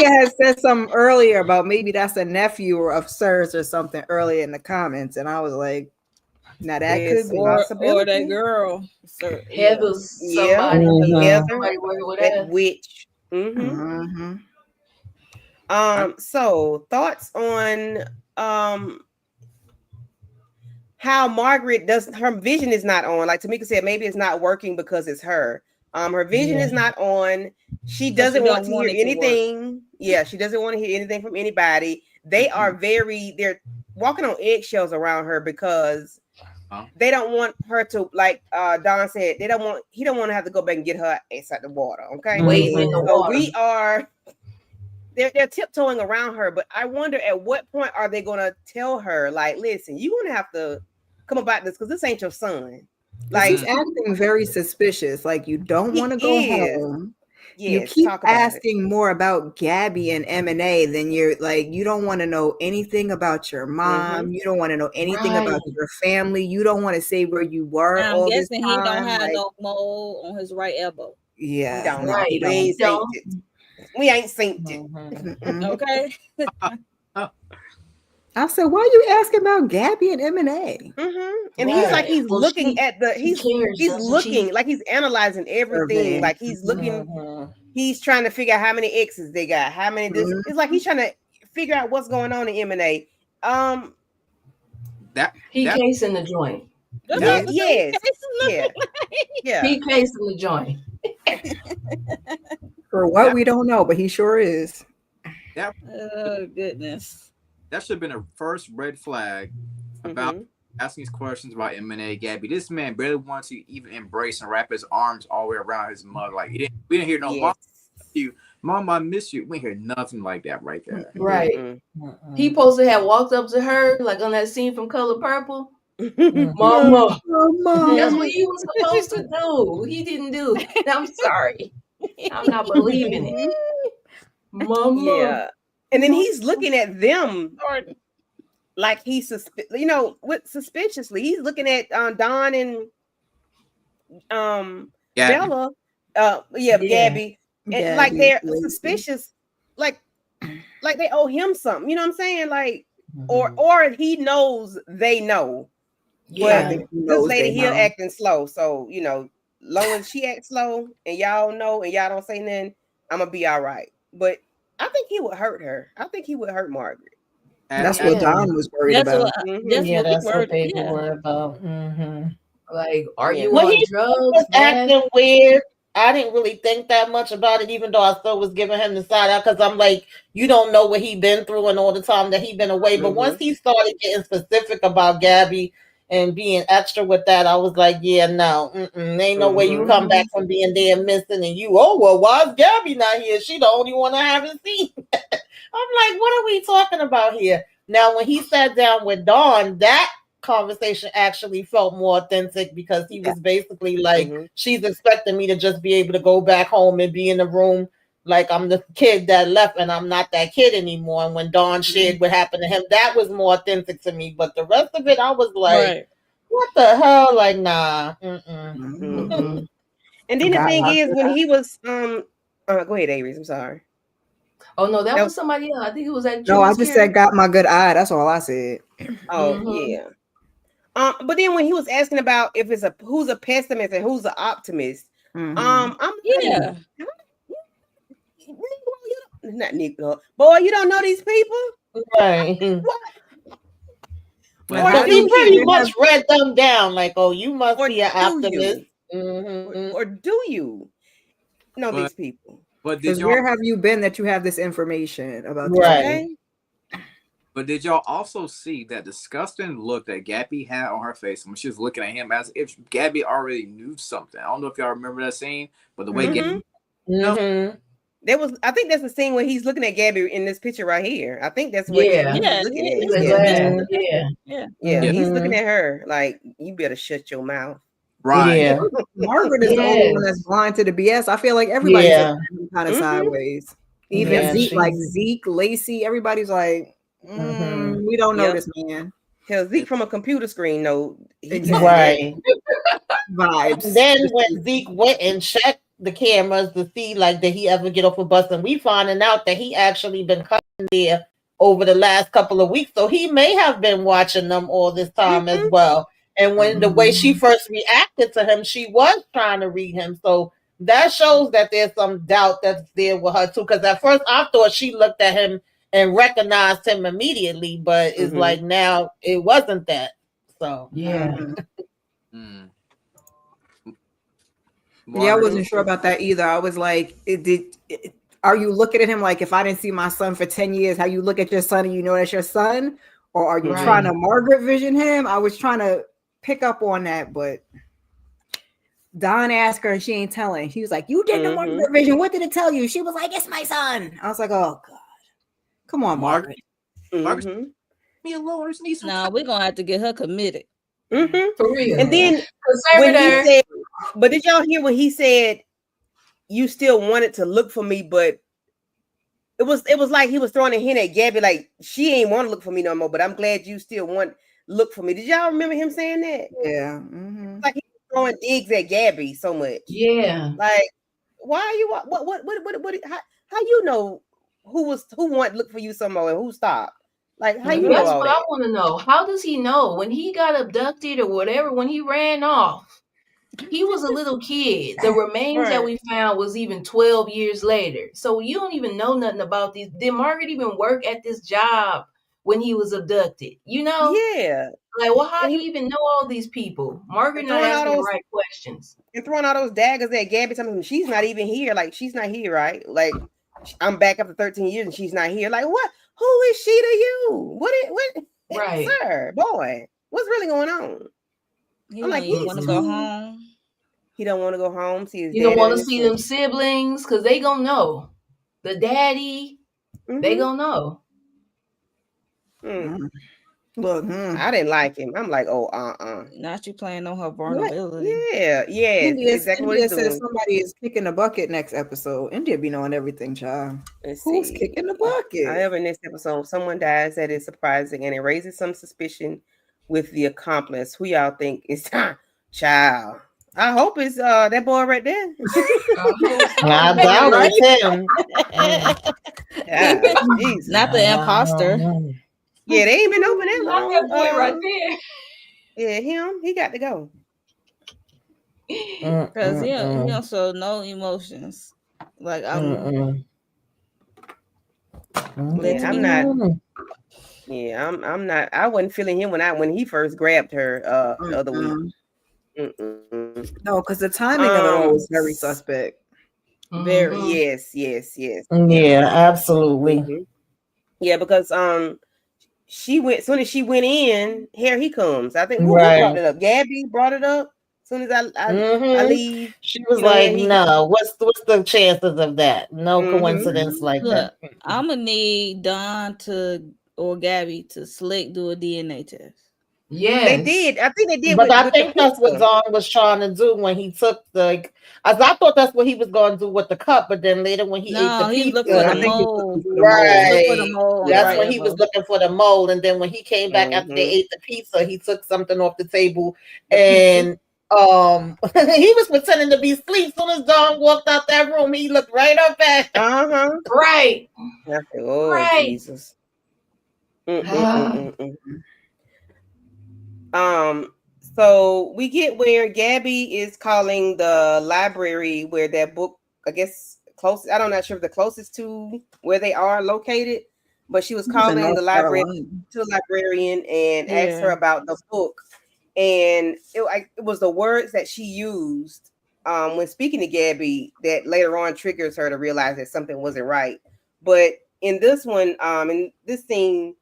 has said something earlier about maybe that's a nephew of Sir's or something earlier in the comments, and I was like, now that could be or that girl, Heather, somebody, that witch. So thoughts on how Margaret her vision is not on. Like Tamika said, maybe it's not working because it's her. Her vision is not on. She doesn't want to hear anything. Yeah, she doesn't want to hear anything from anybody. They're walking on eggshells around her because they don't want her to, like Don said, he don't want to have to go back and get her ass out the water. Okay. Wading in the water. They're tiptoeing around her, but I wonder at what point are they gonna tell her, like, listen, you're gonna have to come about this because this ain't your son. Like, he's acting very suspicious. Like, you don't want to go home. You keep asking more about Gabby and M&A than you're like, you don't want to know anything about your mom. You don't want to know anything about your family. You don't want to say where you were. I'm guessing he don't have no mole on his right elbow. Yeah. We ain't synced it. Okay. I said, why are you asking about Gabby and M&A? And he's like, he's looking at he's looking like he's analyzing everything. Like he's looking, he's trying to figure out how many X's they got, how many it's like he's trying to figure out what's going on in M&A. That he casing the joint. Yes. Yeah. He casing the joint. For what we don't know, but he sure is. Oh goodness. That should have been a first red flag about asking these questions about M&A. Gabby, this man barely wants to even embrace and wrap his arms all the way around his mother. Like we didn't hear no mom, I miss you. We didn't hear nothing like that right there. Right. He supposed to have walked up to her like on that scene from Color Purple. Mama. That's what he was supposed to do. He didn't do it. I'm sorry. I'm not believing it. Mama. Yeah. And then he's looking at them like he's suspiciously. He's looking at Don and Bella. Gabby. And like they're suspicious, like they owe him something. You know what I'm saying? Like, or he knows they know. Yeah. But this lady here acting slow. So, long as she acts slow and y'all know and y'all don't say nothing, I'm gonna be all right. But I think he would hurt her. I think he would hurt Margaret. That's what Don was worried about. That's what they were about. Like, are you on drugs? Acting weird. I didn't really think that much about it, even though I still was giving him the side out because I'm like, you don't know what he been through and all the time that he been away. But once he started getting specific about Gabby and being extra with that, I was like, yeah, no, ain't no way you come back from being there missing and why is Gabby not here? She the only one I haven't seen. I'm like, what are we talking about here? Now, when he sat down with Dawn, that conversation actually felt more authentic because he was basically like, she's expecting me to just be able to go back home and be in the room like I'm the kid that left and I'm not that kid anymore. And when Dawn shared what happened to him, that was more authentic to me. But the rest of it, I was like, what the hell? Like, nah. And then the thing is, when he was go ahead, Aries. I'm sorry. Oh no, that was somebody else. I think it was that. No, I just said got my good eye. That's all I said. Oh yeah. But then when he was asking about if it's who's a pessimist and who's an optimist, I'm not Negro. Boy, you don't know these people, right? Or he pretty much read them down, like, oh, you must be an optimist. Or do you know these people? But where have you been that you have this information about? Right. But did y'all also see that disgusting look that Gabby had on her face when she was looking at him as if Gabby already knew something? I don't know if y'all remember that scene, but the way Gabby, there was, I think that's the scene where he's looking at Gabby in this picture right here. I think that's what he's looking at. He's looking at her like, you better shut your mouth. Right. Yeah. Margaret is the only one that's blind to the BS. I feel like everybody's kind of sideways. Even Zeke, Lacey, everybody's like, we don't know this man. Hell, Zeke from a computer screen, no. Right. Vibes. Then when Zeke went and checked the cameras to see like did he ever get off a bus, and we finding out that he actually been coming there over the last couple of weeks, so he may have been watching them all this time as well. And when the way she first reacted to him, she was trying to read him, so that shows that there's some doubt that's there with her too. Because at first I thought she looked at him and recognized him immediately, but it's like now it wasn't that. So yeah, I wasn't sure about that either. I was like, are you looking at him like, if I didn't see my son for 10 years, how you look at your son and you know that's your son? Or are you trying to Margaret vision him? I was trying to pick up on that, but Don asked her and she ain't telling. She was like, you did the Margaret vision. What did it tell you? She was like, it's my son. I was like, oh God. Come on, Margaret. Margaret. Me alone. No, we're gonna have to get her committed. For real. And then when he said, but did y'all hear when he said you still wanted to look for me, but it was like he was throwing a hint at Gabby, like she ain't want to look for me no more, but I'm glad you still want look for me. Did y'all remember him saying that? Yeah. Like he was throwing digs at Gabby so much. Yeah. Like, why are you what how you know who want to look for you some more and who stopped? Like, how you know that's all what that? I want to know. How does he know when he got abducted or whatever, when he ran off? He was a little kid. The remains that we found was even 12 years later. So you don't even know nothing about these. Did Margaret even work at this job when he was abducted. You know? Yeah. Like, well, how do you even know all these people? Margaret not asking the right questions. And throwing all those daggers at Gabby, telling she's not even here. Like, she's not here, right? Like, I'm back after 13 years and she's not here. Like, what? Who is she to you? What? Right, sir, boy, what's really going on? I'm like, he want to go home. He don't want to go home. See his you don't want to see them siblings because they gonna know. The daddy, they gonna know. Look, I didn't like him. I'm like, oh, Not you playing on her vulnerability. Yeah, exactly what he's doing. Somebody is kicking the bucket next episode. India be knowing everything, child. Who's kicking the bucket? However, next episode, someone dies that is surprising and it raises some suspicion with the accomplice. Who y'all think is child? I hope it's that boy right there. I doubt it's him. Not the imposter. Yeah, they ain't been open that long. That boy right there. Yeah, him. He got to go. Because he don't show no emotions. Like I'm not. I wasn't feeling him when he first grabbed her the other week. No, because the timing of it all was very suspect. Very yes. Yeah, absolutely. Yeah, because she went, as soon as she went in, here he comes. I think who brought it up? Gabby brought it up. As soon as I leave, she was like, "No, what's the chances of that? No coincidence like that." I'm gonna need Don or Gabby to slick do a DNA test. Yeah, they did. I think they did. But I think that's what Don was trying to do when he took I thought that's what he was going to do with the cup. But then later when he ate the pizza, looked for the mold. Right. That's when he was looking for the mold. And then when he came back after they ate the pizza, he took something off the table and he was pretending to be asleep. As soon as Don walked out that room, he looked right up at right. Right. Jesus. So we get where Gabby is calling the library where that book, I guess, close. I'm not sure if the closest to where they are located, but she was calling the library to the librarian and asked her about the book. And it was the words that she used when speaking to Gabby that later on triggers her to realize that something wasn't right. But in this one, in this scene,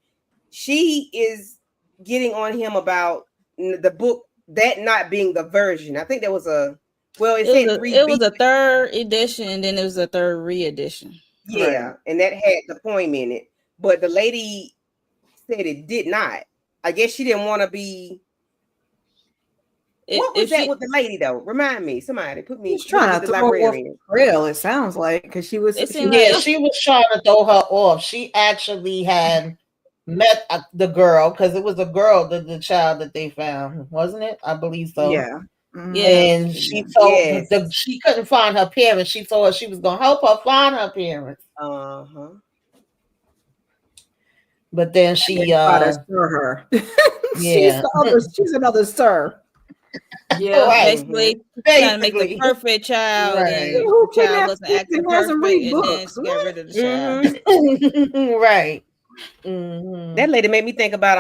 she is getting on him about the book, that not being the version. I think there was it was a third edition, and then it was a third re-edition. Yeah, and that had the poem in it. But the lady said it did not. I guess she didn't want to be. What was that with the lady though? Remind me. Somebody put me. She's trying to throw her off real. It sounds like because she was. She was trying to throw her off. She actually had met the girl because it was a girl, the child that they found, wasn't it? I believe so. Yeah. And she told she couldn't find her parents. She told her she was gonna help her find her parents. But then she stir her. She's another sir. Yeah, basically trying to make the perfect child, and the child wasn't acting perfect, and then she got rid of the child. Right. That lady made me think about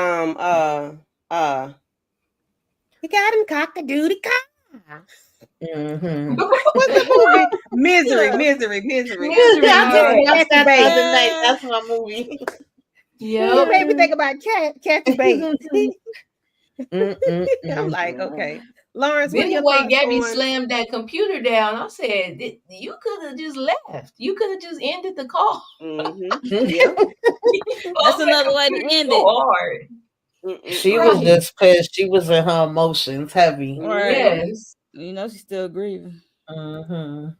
he got him cock-a-doodle cock. What's the movie? Misery. That's my movie. Yeah, it made me think about Kathy Bates. I'm like, okay, Lawrence. Then the way Gabby slammed that computer down, I said, you could have just left. You could have just ended the call. Yeah. That's another way to end it. Hard. She was just pissed. She was in her emotions heavy. Right. Yes. You know, she's still grieving. Lawrence,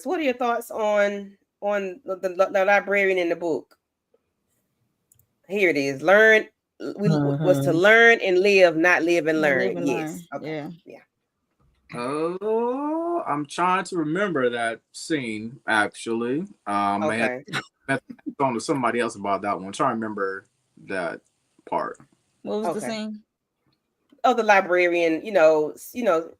what are your thoughts on the librarian in the book? Here it is. Learn was to learn and live, not live and learn. Yes. Okay. Yeah. Oh, I'm trying to remember that scene actually. I had talked to somebody else about that one. I'm trying to remember that part. What was the scene? Oh, the librarian,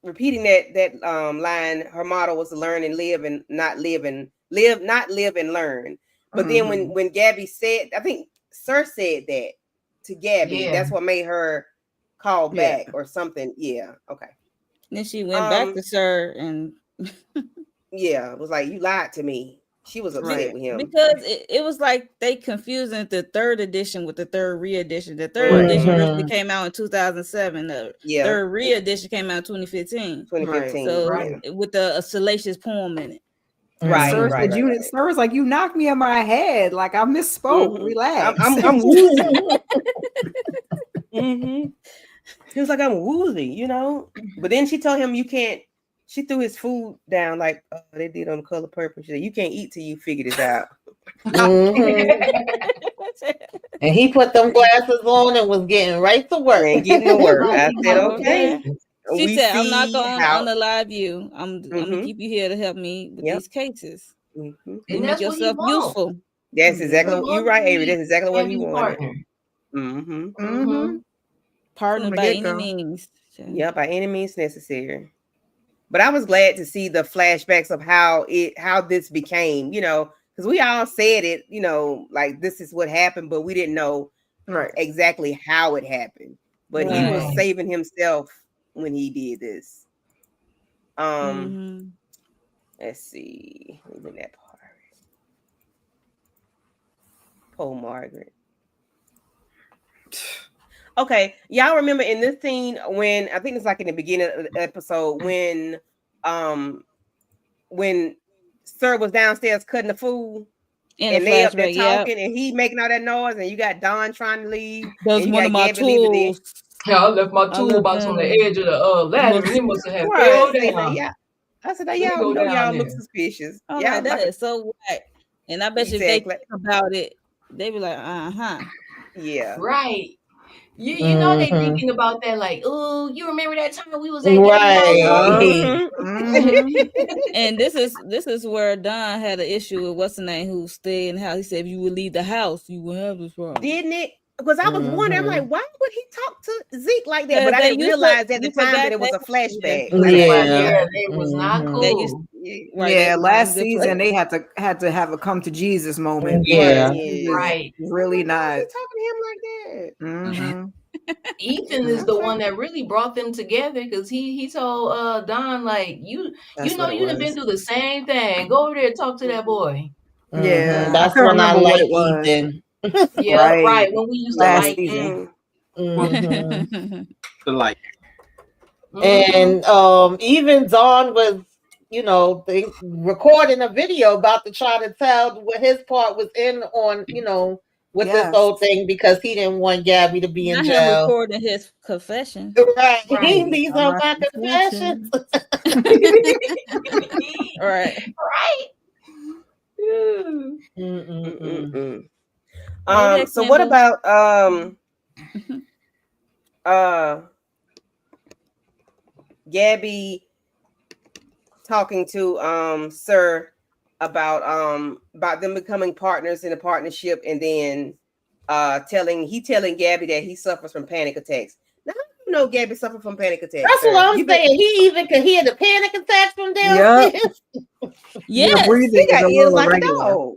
repeating that line. Her motto was to learn and live and not live and live and learn. But then when Gabby said, I think Sir said that to Gabby, that's what made her call back or something. Yeah. Okay. Then she went back to Sir and it was like, you lied to me. She was upset with him because it was like they confusing the third edition with the third re-edition. The third edition originally came out in 2007. The third re-edition came out in 2015. 2015. So with a salacious poem in it. Sir was like, you knocked me on my head. Like I misspoke. Relax. I'm woozy. He was like, I'm woozy, you know. But then she told him you can't. She threw his food down like they did on The Color Purple. She said, you can't eat till you figure this out. And he put them glasses on and was getting right to work. And getting to work. I said, okay. She said, I'm not going to unalive you. I'm going to keep you here to help me with these cases. And you that's make yourself useful. That's exactly what you're right, Avery. That's exactly what he wanted. Partner by any means. Yeah, by any means necessary. But I was glad to see the flashbacks of how this became, you know, because we all said it, you know, like this is what happened, but we didn't know exactly how it happened. But he was saving himself when he did this. Let's see. In that part. Poor Margaret. Okay, y'all remember in this scene when I think it's like in the beginning of the episode when Sir was downstairs cutting the food and they up there talking and he making all that noise and you got Don trying to leave. That's one of my tools. Yeah, I left my toolbox on the edge of the ladder and it must have fell down. I said, y'all know y'all look suspicious. Yeah, that is so right. And I bet you if they think about it, they be like, yeah, right. You know they thinking about that like, oh, you remember that time we was at And this is where Don had an issue with what's the name who stayed in the house. He said if you would leave the house, you would have this problem. Didn't it? Because I was wondering, I'm like, why would he talk to Zeke like that? But I didn't realize at the time that it was a flashback. It was not cool. Last season they had to have a come to Jesus moment. Right. Really not talking to him like that. Ethan is the one that really brought them together because he told Don like you know you done been through the same thing. Go over there and talk to that boy. Yeah, that's when I like Ethan. Yeah, right. When we used to like him. Like. And even Don was, you know, recording a video about to try to tell what his part was in on, you know, with this whole thing because he didn't want Gabby to be in jail. Him recording his confession. Right. These are my confessions. Right. So what about Gabby talking to Sir about them becoming partners in a partnership and then telling Gabby that he suffers from panic attacks. Now how do you know Gabby suffered from panic attacks? That's what I'm saying. He even could hear the panic attacks from downstairs. Yeah, he got ears like a dog.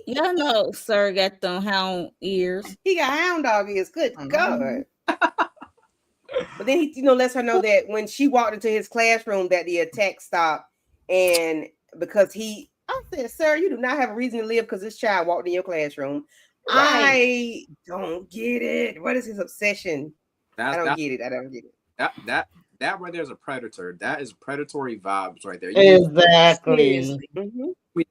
Y'all know Sir got them hound ears. He got hound dog ears. Good God. But then he, lets her know that when she walked into his classroom that the attack stopped. And because I said, sir, you do not have a reason to live because this child walked in your classroom. Right. I don't get it. What is his obsession? I don't get it. That right there is a predator. That is predatory vibes right there. Exactly.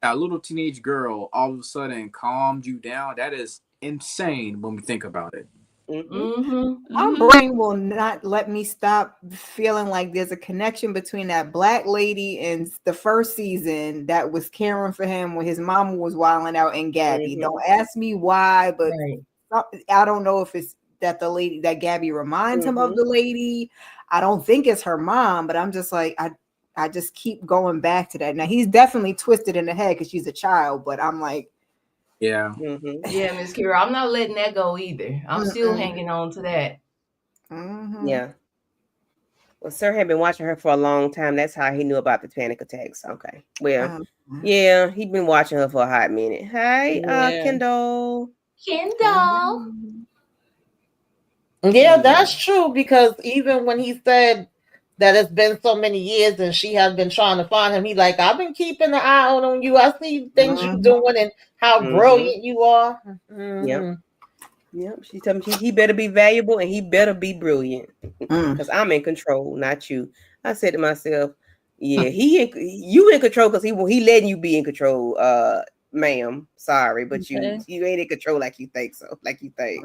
A little teenage girl all of a sudden calmed you down. That is insane when we think about it. My brain will not let me stop feeling like there's a connection between that black lady in the first season that was caring for him when his mama was wilding out and Gabby. Don't ask me why, but I don't know if it's that the lady that Gabby reminds him of the lady. I don't think it's her mom, but I'm just like, I just keep going back to that. Now he's definitely twisted in the head because she's a child, but I'm like, yeah, yeah, Miss Kira, I'm not letting that go either. I'm still hanging on to that. Yeah. Well, Sir had been watching her for a long time. That's how he knew about the panic attacks. Okay. Well, yeah, he'd been watching her for a hot minute. Hey, Kendall. Kendall. Yeah, that's true, because even when he said that it's been so many years and she has been trying to find him, he like, I've been keeping an eye out on you. I see things you're doing and how brilliant you are. Yep. She told me he better be valuable and he better be brilliant, because I'm in control, not you. I said to myself, yeah, you in control because he letting you be in control, ma'am. Sorry, but you ain't in control like you think so. Like you think.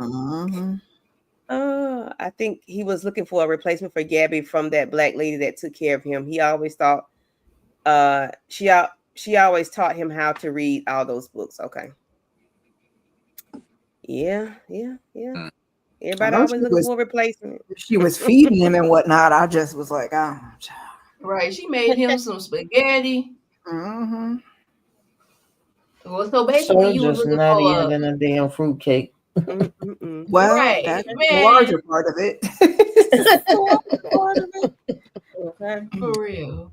I think he was looking for a replacement for Gabby from that black lady that took care of him. He always thought she always taught him how to read all those books. Okay. Yeah. Everybody always looking for a replacement. She was feeding him and whatnot. I just was like, oh. Right. She made him some spaghetti. Mm-hmm. Well, so basically, you was looking nuttier than a damn fruitcake. Well, right, that's the larger part of it. Okay. For real.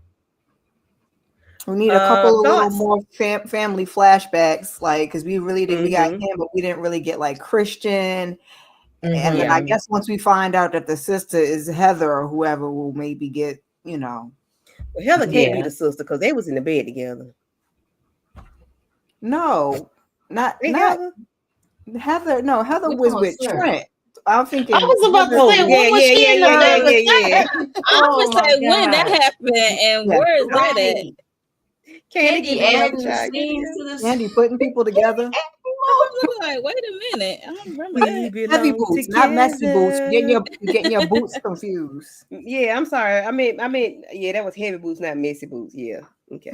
We need a couple of little more family flashbacks, like, because we really did. We got him, but we didn't really get like Christian. And then I guess once we find out that the sister is Heather or whoever, we'll maybe get, Well, Heather can't be the sister because they was in the bed together. No, not Heather. No, Heather was with Trent. I'm thinking. I was about to say, when was she in the bed with Trent? I was say when that happened and where is that at? Candy adding scenes to this. Candy putting people together. Like, wait a minute, I don't remember that. Heavy boots, not messy boots. Getting your boots confused. Yeah, I'm sorry. I mean, yeah, that was heavy boots, not messy boots. Yeah. Okay.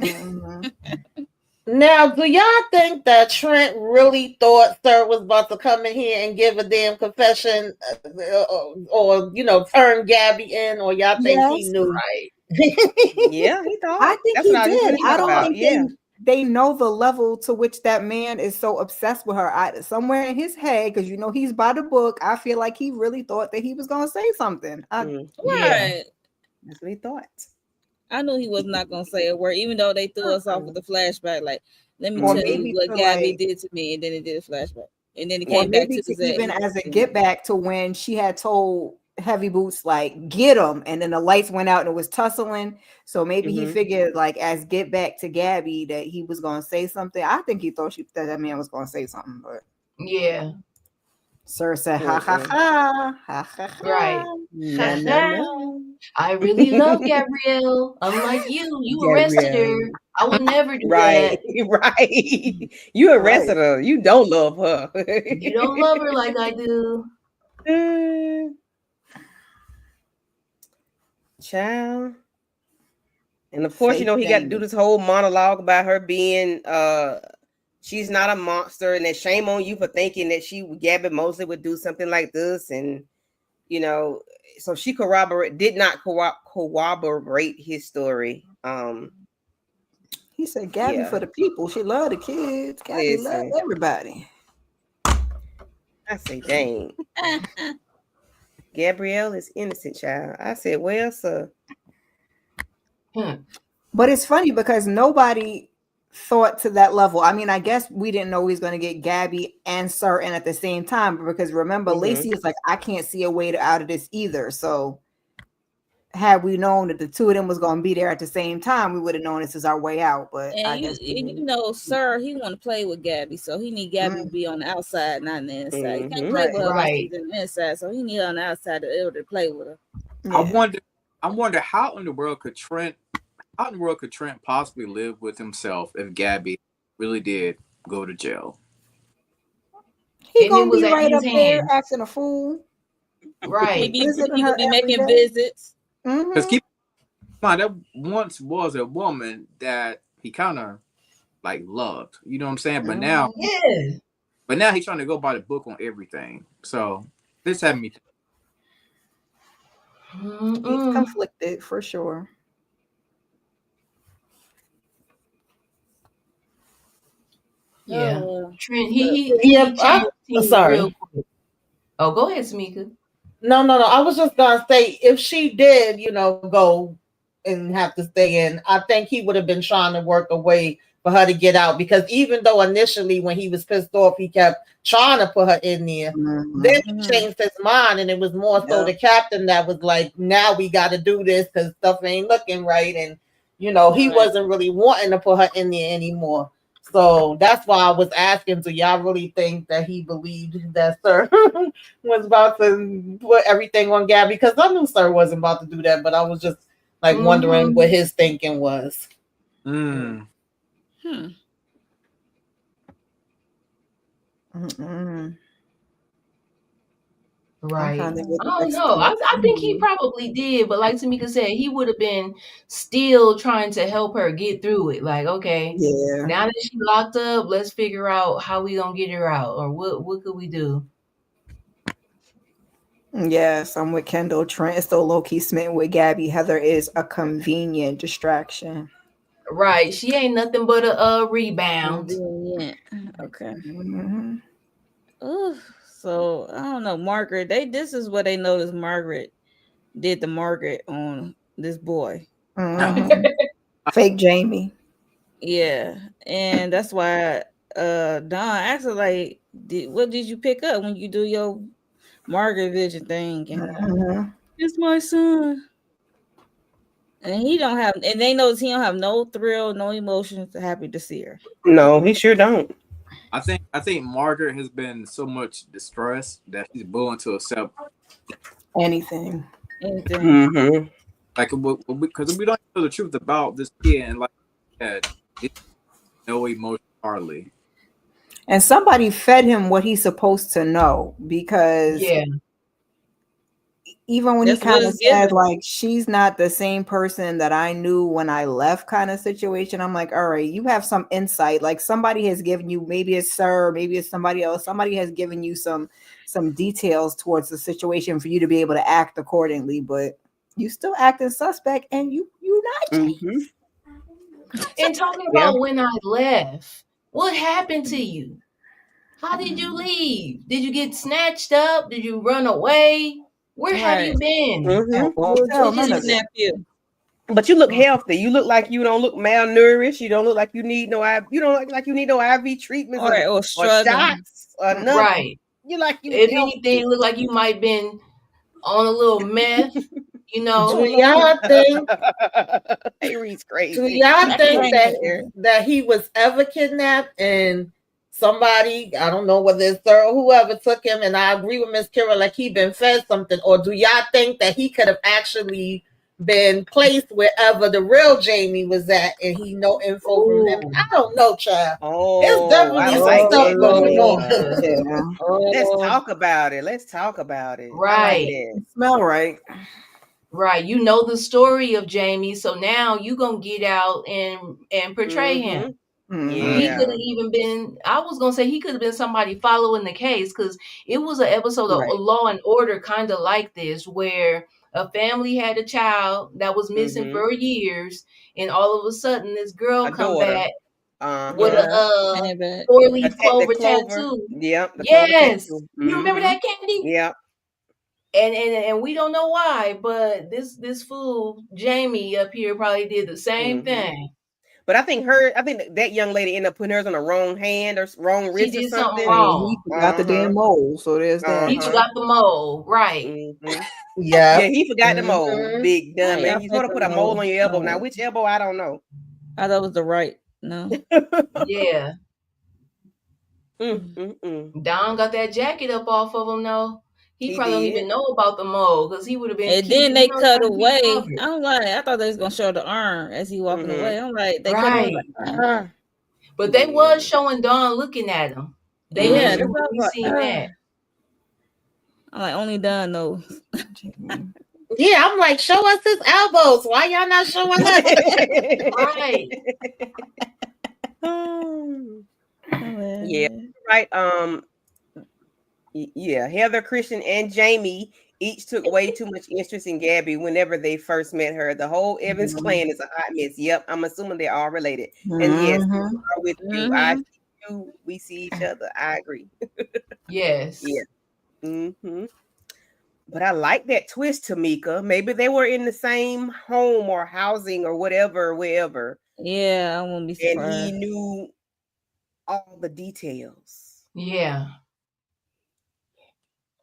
Now, do y'all think that Trent really thought Sir was about to come in here and give a damn confession, or turn Gabby in, or y'all think he knew? Right. Yeah, he thought. I think he did. I don't think they know the level to which that man is so obsessed with her. Somewhere in his head, because he's by the book, I feel like he really thought that he was going to say something. Right. That's what he thought. I knew he was not going to say a word, even though they threw us off with the flashback. Like, let me tell you what Gabby did to me, and then it did a flashback. And then it came back to the even as a get back to when she had told Heavy Boots, like, get him, and then the lights went out and it was tussling. So maybe he figured, like, as get back to Gabby, that he was going to say something. I think he thought that man was going to say something, but yeah. Sir said, ha ha ha, ha ha ha. Right. No. I really love Gabrielle. Unlike you arrested her. I would never do that. Right. You arrested her. You don't love her. You don't love her like I do. Child. And of course, he got to do this whole monologue about her being she's not a monster, and that shame on you for thinking that Gabby Mosley would do something like this. And so she did not corroborate his story. He said Gabby for the people. She loved the kids. Gabby loved everybody. I say, dang. Gabrielle is innocent, child. I said, well, sir. But it's funny because nobody thought to that level. I mean, I guess we didn't know he was going to get Gabby and Sir in at the same time, because remember, Lacey is like, I can't see a way out of this either. So had we known that the two of them was going to be there at the same time, we would have known this is our way out. But I guess Sir, he want to play with Gabby, so he need Gabby to be on the outside, not on the inside. He can't play with her like he's on the inside, so he need her on the outside to be able to play with her. Yeah. I wonder how in the world could Trent possibly live with himself if Gabby really did go to jail? He gonna be right up there acting a fool, right? He could be making visits. Because keep in mind, that once was a woman that he kind of like loved. You know what I'm saying? But now, he's trying to go by the book on everything. So this had me. He's conflicted for sure. Yeah, Trent. He sorry. Oh, go ahead, Samika. No. I was just gonna say if she did, go and have to stay in, I think he would have been trying to work a way for her to get out, because even though initially when he was pissed off, he kept trying to put her in there, then he changed his mind, and it was more so the captain that was like, now we got to do this because stuff ain't looking right, and he wasn't really wanting to put her in there anymore. So that's why I was asking, do y'all really think that he believed that Sir was about to put everything on Gabby? Because I knew Sir wasn't about to do that, but I was just like wondering what his thinking was. Right. I don't know. I think he probably did, but like Tamika said, he would have been still trying to help her get through it. Like, okay, now that she's locked up, let's figure out how we gonna get her out, or what could we do? Yes, I'm with Kendall. Trent is still low-key smitten with Gabby. Heather is a convenient distraction. Right. She ain't nothing but a rebound. Okay. Ooh, so I don't know, Margaret. This is what they noticed Margaret did to Margaret on this boy. Fake Jamie. Yeah, and that's why Don asked her, like, what did you pick up when you do your Margaret vision thing? And it's my son. And he don't have, and they notice he don't have no thrill, no emotions. Happy to see her. No, he sure don't. I think Margaret has been so much distressed that she's willing to accept anything. Like, because we don't know the truth about this kid, and like that, no emotion hardly. And somebody fed him what he's supposed to know, because even when he kind of said like, she's not the same person that I knew when I left kind of situation, I'm like, all right, you have some insight. Like somebody has given you, maybe it's Sir, maybe it's somebody else. Somebody has given you some details towards the situation for you to be able to act accordingly, but you still acting suspect, and you're not changed. And talking about when I left, what happened to you? How did you leave? Did you get snatched up? Did you run away? Where have you been? But you look healthy. You look like you don't look malnourished. You don't look like you need no you don't look like you need no IV treatments or shots or nothing. Right. You like you. If anything, look like you might been on a little meth. Do y'all think? Avery's crazy. Do y'all think that he was ever kidnapped and somebody, I don't know whether it's Sir or whoever, took him? And I agree with Miss Kira, like he been fed something. Or do y'all think that he could have actually been placed wherever the real Jamie was at, and he know info from him? I don't know, child. There's definitely some stuff going on. Let's talk about it. Right. It smell right. Right. You know the story of Jamie, so now you gonna get out and portray him. He could have even been, I was gonna say he could have been somebody following the case, because it was an episode of Law and Order kind of like this, where a family had a child that was missing for years, and all of a sudden this girl come back with a 4-leaf clover tattoo. Yep. Yes. You remember that, Candy? Yep. And we don't know why, but this fool Jamie up here probably did the same thing. But I think that young lady ended up putting hers on the wrong hand or wrong wrist. She did or something wrong. He forgot the damn mole, so there's that. He forgot the mole, right? Yeah, he forgot the mole. Big dumb man. You want to put a mole on your elbow. Now, which elbow? I don't know. I thought it was the right. No. Yeah. Don got that jacket up off of him, though. He probably don't even know about the mole, because he would have been. And then they cut away. I'm like, I thought they was gonna show the arm as he walking away. I'm like, they cut away. But they was showing Don looking at him. They seen that. I'm like, only Don knows. Yeah, I'm like, show us his elbows. Why y'all not showing us? Right. Yeah. Right. Yeah, Heather, Christian, and Jamie each took way too much interest in Gabby whenever they first met her. The whole Evans clan is a hot mess. Yep, I'm assuming they're all related. And yes, I'm with you. I see you. We see each other. I agree. Yes. Yeah. But I like that twist, Tamika. Maybe they were in the same home or housing or whatever, wherever. Yeah, I won't be surprised. And he knew all the details. Yeah.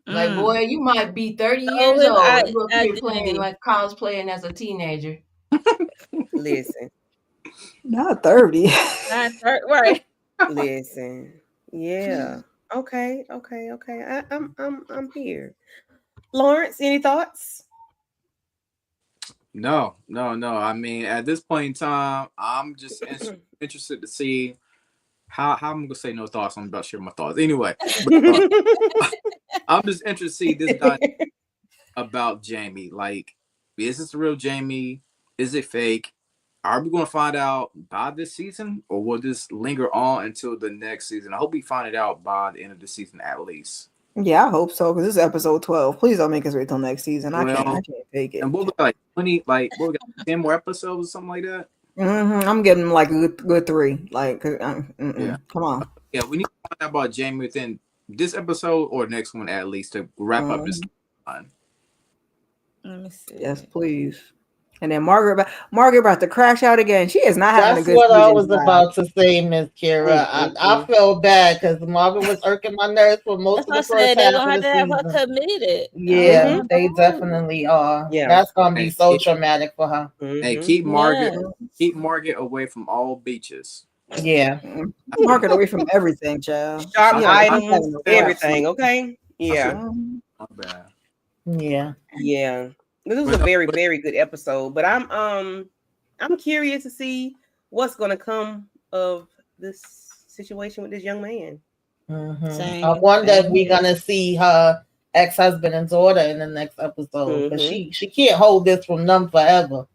Like, boy, you might be 30 years old. You up here playing like cosplaying as a teenager. Listen. Not 30. Not 30, right. Listen. Yeah. Okay. I'm here. Lawrence, any thoughts? No. I mean, at this point in time, I'm just interested to see how I'm gonna say no thoughts. I'm about to share my thoughts anyway. But, I'm just interested to see this dynamic about Jamie. Like, is this the real Jamie? Is it fake? Are we going to find out by this season, or will this linger on until the next season? I hope we find it out by the end of the season at least. Yeah, I hope so, because this is episode 12. Please don't make us wait till next season. I can't take it. And we'll got like 20, like what we got 10 more episodes or something like that. I'm getting like a good 3. Like, yeah, come on. Yeah, we need to find out about Jamie within this episode or next one at least to wrap up this line. Let me see. Yes, please. And then Margaret about to crash out again. She is not having a good season. That's what I was now. about to say, Miss Kira. I felt bad because Margaret was irking my nerves for most of the first half they're gonna have to have her committed. Yeah, they definitely are. Yeah, that's gonna be so traumatic for her. And keep Margaret away from all beaches. Yeah, Margaret away from everything, child. Sharp items, everything. Okay. Yeah. Bad. Yeah. Yeah. This was a very, very good episode, but I'm curious to see what's going to come of this situation with this young man. I wonder if we're gonna see her ex-husband and daughter in the next episode, but she can't hold this from them forever.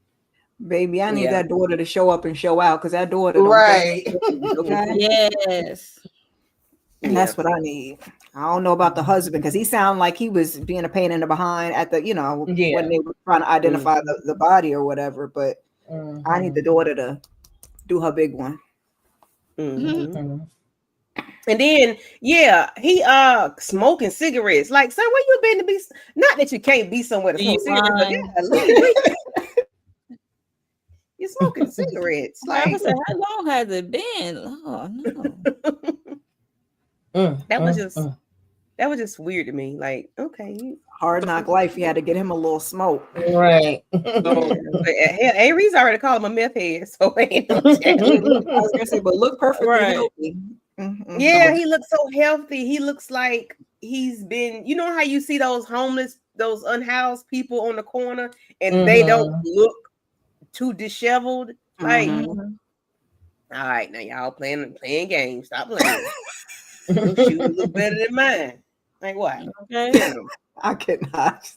Baby, I need that daughter to show up and show out, because that daughter right. Okay. Yes. And that's what I need. I don't know about the husband, because he sounded like he was being a pain in the behind at the, when they were trying to identify the body or whatever. But I need the daughter to do her big one. And then, he smoking cigarettes. Like, sir, where you been to be? Not that you can't be somewhere to smoke cigarettes, but you're smoking cigarettes. Like, I said, how long has it been? Oh no. That was just weird to me. Like, okay, hard knock life. You had to get him a little smoke, right? Aries already called him a meth head, so ain't no I was gonna say, but look perfectly healthy. Yeah, he looks so healthy. He looks like he's been. You know how you see those homeless, those unhoused people on the corner, and they don't look too disheveled. Like, all right, now y'all playing games. Stop playing. Your shoes look better than mine. Like what? Okay. I cannot.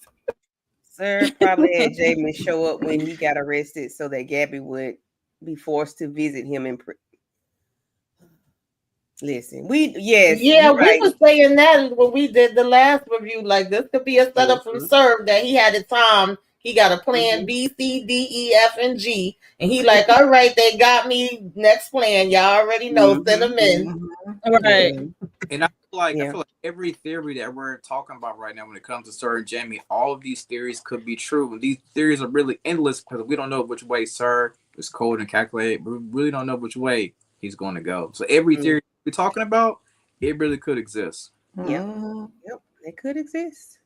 Sir probably had Jamie show up when he got arrested so that Gabby would be forced to visit him in prison. Listen, we were saying that when we did the last review. Like, this could be a setup from Serve that he had a time. He got a plan B, C, D, E, F, and G, and he like, all right, they got me. Next plan, y'all already know. Send them in. Right. And I feel like every theory that we're talking about right now, when it comes to Sir and Jamie, all of these theories could be true. And these theories are really endless because we don't know which way Sir is cold and calculated. But we really don't know which way he's going to go. So every theory we're talking about, it really could exist. Yep, it could exist.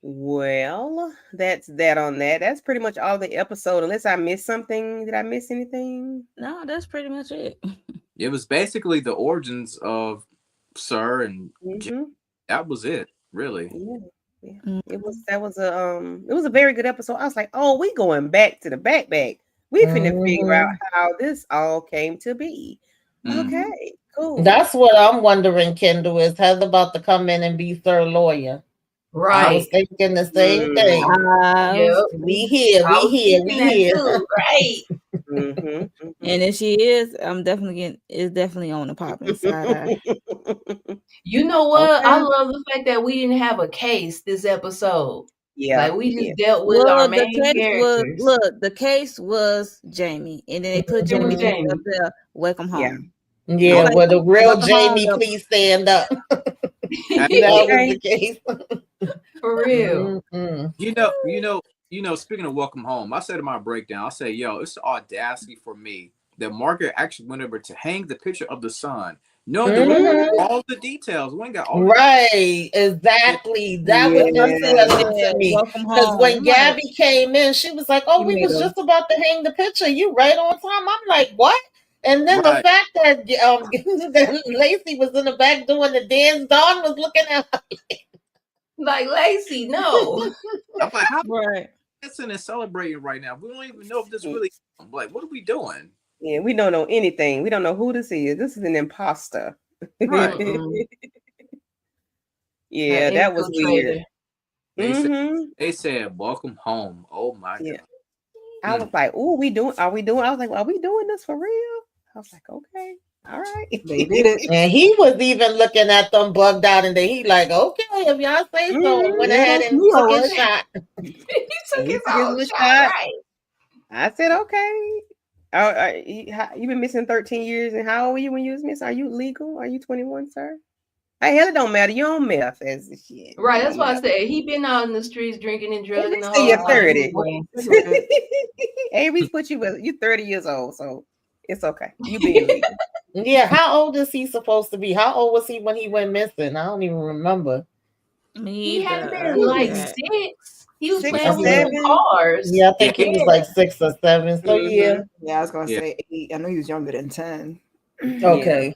Well, that's that on that. That's pretty much all the episode. Unless I missed something. Did I miss anything? No, that's pretty much it. It was basically the origins of Sir and Jamie. That was it, really. Yeah. It was a very good episode. I was like, oh, we going back to the back. We finna figure out how this all came to be. Okay, cool. That's what I'm wondering, Kendall, is Heather about to come in and be Sir Lawyer. Right. I was thinking the same thing. We here. Right. And if she is, I'm definitely on the popping side. You know what? Okay. I love the fact that we didn't have a case this episode. Yeah. Like, we just dealt with our main characters. The case was Jamie. And then they put Jamie up there, welcome home. Yeah, well, the real Jamie, please stand up. That was the case. For real. Speaking of welcome home, I said in my breakdown, I say, yo, it's the audacity for me that Margaret actually went over to hang the picture of the son. No, all the details. We ain't got all right, exactly. That was interesting to me. Because when Gabby came in, she was like, oh, we was just about to hang the picture. You right on time. I'm like, what? And then the fact that that Lacey was in the back doing the dance, Dawn was looking at her like, Lacey, no. I'm like, how dancing and celebrating right now? We don't even know if this really, like, what are we doing? Yeah, we don't know anything. We don't know who this is. This is an imposter. Right. Yeah, that was weird. They said, welcome home. Oh my God. I was like, oh, are we doing? I was like, well, are we doing this for real? I was like, okay, all right. They did it. And he was even looking at them bugged out, and then he like, okay, if y'all say so, and went ahead and took his shot. He took his own shot, right? I said, okay. You've been missing 13 years, and how old were you when you was missing? Are you legal? Are you 21, sir? Hey, hell, it don't matter. You on meth as the shit. Right, that's why I said he been out in the streets drinking and drugging the whole you're 30. Avery's put you 30 years old, so it's okay. You being legal. Yeah, how old is he supposed to be? How old was he when he went missing? I don't even remember. He had been like 6. He was playing with seven cars. Yeah, I think he was like 6 or 7. So yeah, I was gonna say 8. I know he was younger than 10. Okay.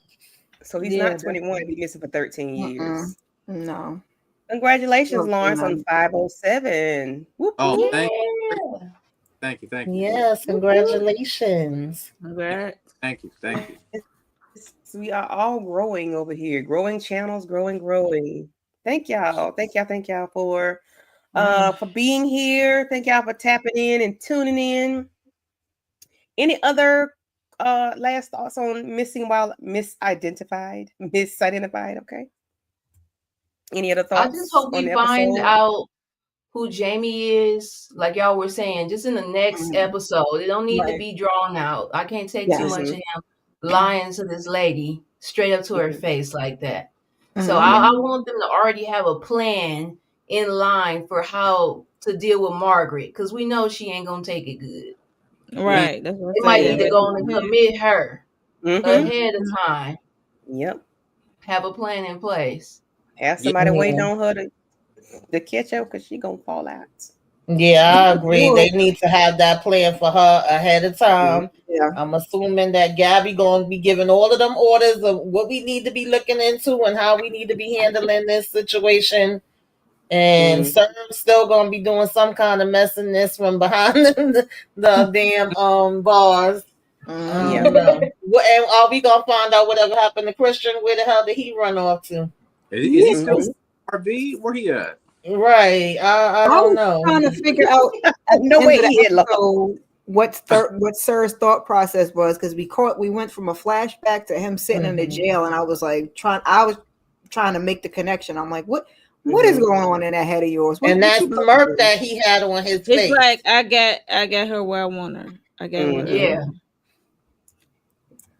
So he's not 21. He's missing for 13 years. No. Congratulations, Lawrence, on 507. Whoop, thank you. Yes, congratulations. Congrats. Thank you. So we are all growing over here. Growing channels, growing. Thank y'all for being here. Thank y'all for tapping in and tuning in. Any other last thoughts on missing while misidentified? Okay. Any other thoughts? I just hope we find out who Jamie is, like y'all were saying, just in the next episode. It don't need to be drawn out. I can't take too much of him lying to this lady straight up to her face like that. So I want them to already have a plan in line for how to deal with Margaret, because we know she ain't gonna take it good. Right. They might need to go and commit her ahead of time. Yep. Have a plan in place. Have somebody waiting on her to catch up, because she gonna fall out. Yeah, I agree. They need to have that plan for her ahead of time. Yeah. I'm assuming that Gabby gonna be giving all of them orders of what we need to be looking into and how we need to be handling this situation. And Sir's still gonna be doing some kind of messiness from behind the damn bars. And are we gonna find out whatever happened to Christian? Where the hell did he run off to? Is he still RV? Where he at? Right. I don't know. Trying to figure out what Sir's thought process was, because we went from a flashback to him sitting in the jail, and I was trying to make the connection. I'm like, what is going on in that head of yours? And that smirk that he had on his face. It's like I got her where I want her. I got her. Yeah.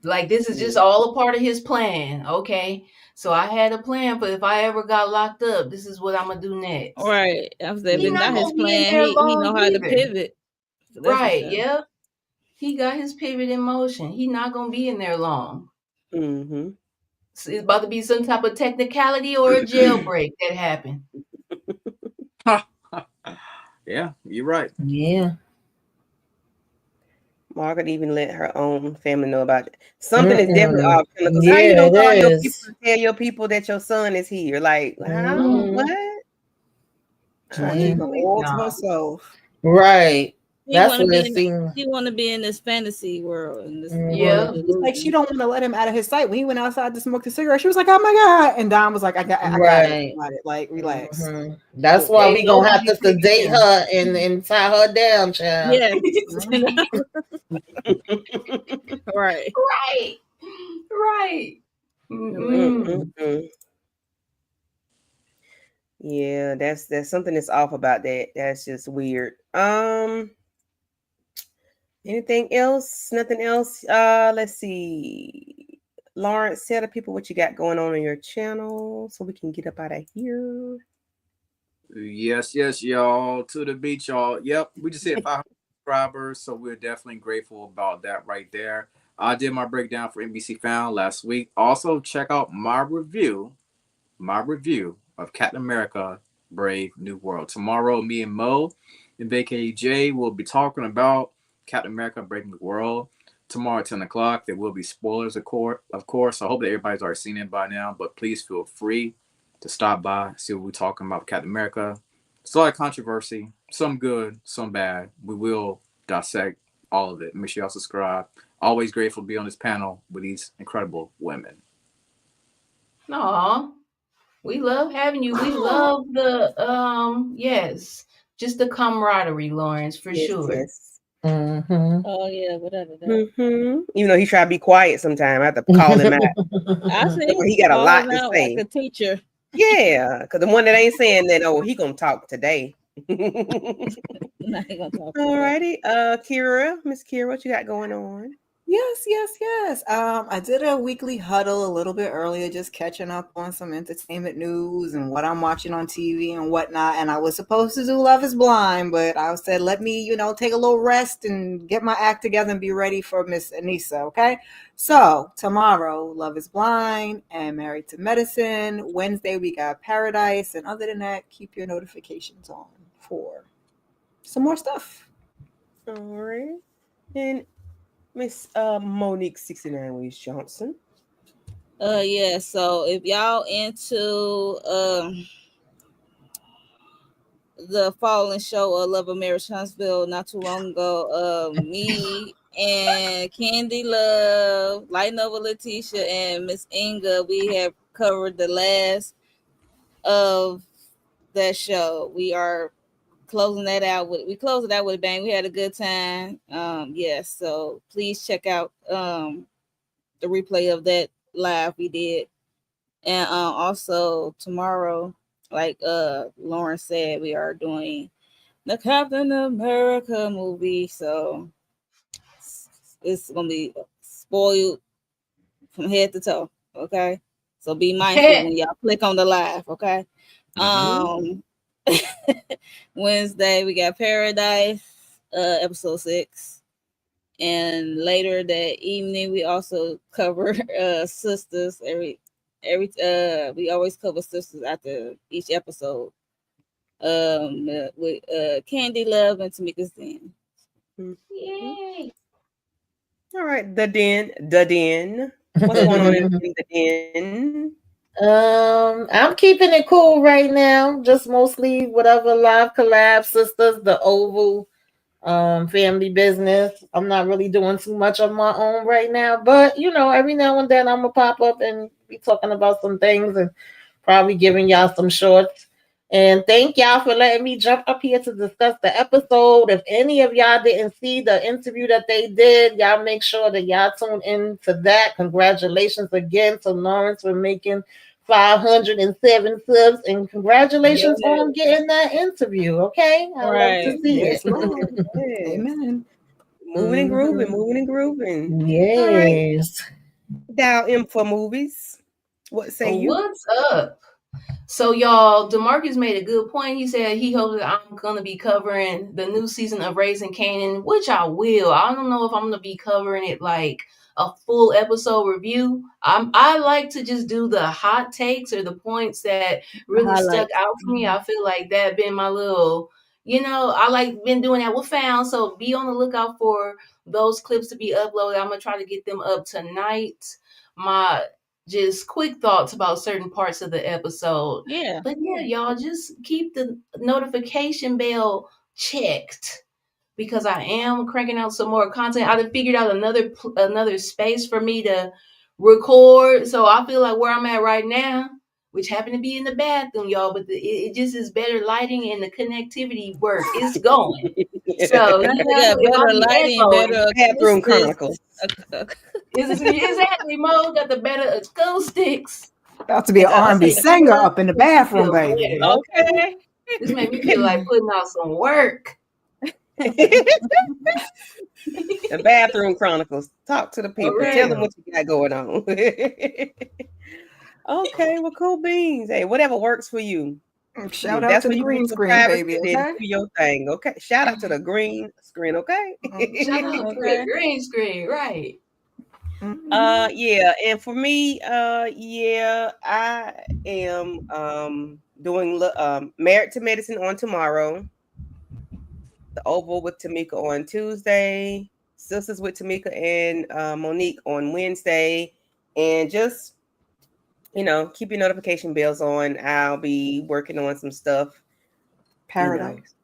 Like, this is just all a part of his plan. Okay. So I had a plan, but if I ever got locked up, this is what I'm gonna do next. Right. I was like, not his plan. He know how to pivot. So right. Yeah. He got his pivot in motion. He's not gonna be in there long. So it's about to be some type of technicality or a jailbreak that happened. Yeah, you're right. Yeah. Margaret even let her own family know about it. Something is definitely off. Because how you don't tell your people that your son is here? Like, how? What? All to herself. Right. That's what it seems. She want to be in this fantasy world. It's like she don't want to let him out of his sight. When he went outside to smoke a cigarette, she was like, "Oh my God!" And Don was like, "I got it. Like, relax." That's why we gonna have to sedate her and tie her down, child. Yeah. Right. Yeah, that's something that's off about that. That's just weird. Anything else? Nothing else? Let's see. Lawrence, tell the people what you got going on your channel so we can get up out of here. Yes, y'all. To the beach, y'all. Yep, we just hit 500 subscribers, so we're definitely grateful about that right there. I did my breakdown for NBC Found last week. Also, check out my review of Captain America: Brave New World. Tomorrow, me and Mo and VKJ will be talking about Captain America: Brave New World. Tomorrow at 10 o'clock, there will be spoilers, of course. I hope that everybody's already seen it by now, but please feel free to stop by, see what we're talking about with Captain America. It's a lot of controversy, some good, some bad. We will dissect all of it. Make sure y'all subscribe. Always grateful to be on this panel with these incredible women. Aw, we love having you. We love the yes, just the camaraderie, Lawrence, for sure. Yes. Oh yeah, whatever. Even though he try to be quiet sometimes, I have to call him out. I see. He got a lot to say. Like a teacher. Yeah, because the one that ain't saying that, he gonna talk today. Not gonna talk today. Alrighty, Miss Kira, what you got going on? Yes. I did a weekly huddle a little bit earlier, just catching up on some entertainment news and what I'm watching on TV and whatnot. And I was supposed to do Love is Blind, but I said, let me, take a little rest and get my act together and be ready for Miss Anissa, okay? So tomorrow, Love is Blind and Married to Medicine. Wednesday, we got Paradise. And other than that, keep your notifications on for some more stuff. All right. And Miss Monique 69 Williams Johnson. Yeah, so if y'all into the fallen show of Love of Marriage Huntsville not too long ago, me and Candy Love, Light Nova Letitia, and Miss Inga, we have covered the last of that show. We are closing that out with it out with a bang. We had a good time. Yes, so please check out the replay of that live we did. And also tomorrow, like Lauren said, we are doing the Captain America movie. So it's gonna be spoiled from head to toe. Okay. So be mindful when y'all click on the live, okay? Wednesday we got Paradise, episode 6. And later that evening we also cover Sisters. We always cover Sisters after each episode. With Candy Love and Tamika's Den. Yay! All right, the Den. What's going on in the Den? I'm keeping it cool right now. Just mostly whatever live collab, Sisters, the Oval, family business. I'm not really doing too much on my own right now, but every now and then I'm gonna pop up and be talking about some things and probably giving y'all some shorts. And thank y'all for letting me jump up here to discuss the episode. If any of y'all didn't see the interview that they did, y'all make sure that y'all tune in to that. Congratulations again to Lawrence for making 507 subs, and congratulations on getting that interview. Okay, I love to see it. Amen. Moving and grooving. Yes. All right. Dial in for movies. What say you? What's up? So y'all, DeMarcus made a good point. He said he hopes that I'm gonna be covering the new season of Raising Kanan, which I will. I don't know if I'm gonna be covering it like a full episode review. I like to just do the hot takes or the points that really stuck out for me. I feel like that been my little, I like been doing that with Found. So be on the lookout for those clips to be uploaded. I'm gonna try to get them up tonight. My just quick thoughts about certain parts of the episode. Yeah. But yeah, y'all just keep the notification bell checked because I am cranking out some more content. I figured out another space for me to record. So I feel like where I'm at right now, which happened to be in the bathroom, y'all, but it just is better lighting and the connectivity work is going. So better lighting, better bathroom chronicles. Exactly, Mo got the better acoustics. About to be an R&B singer up in the bathroom, baby. Okay. This made me feel like putting out some work. The bathroom chronicles. Talk to the people. Okay. Tell them what you got going on. Okay, well, cool beans. Hey, whatever works for you. Shout out to the green screen, baby. Okay? Do your thing. Okay. Shout out to the green screen. Okay. Shout out to the green screen. Right. Yeah, and for me, yeah, I am doing Married to Medicine on tomorrow, The Oval with Tamika on Tuesday, Sisters with Tamika and Monique on Wednesday, and just keep your notification bells on. I'll be working on some stuff. Paradise.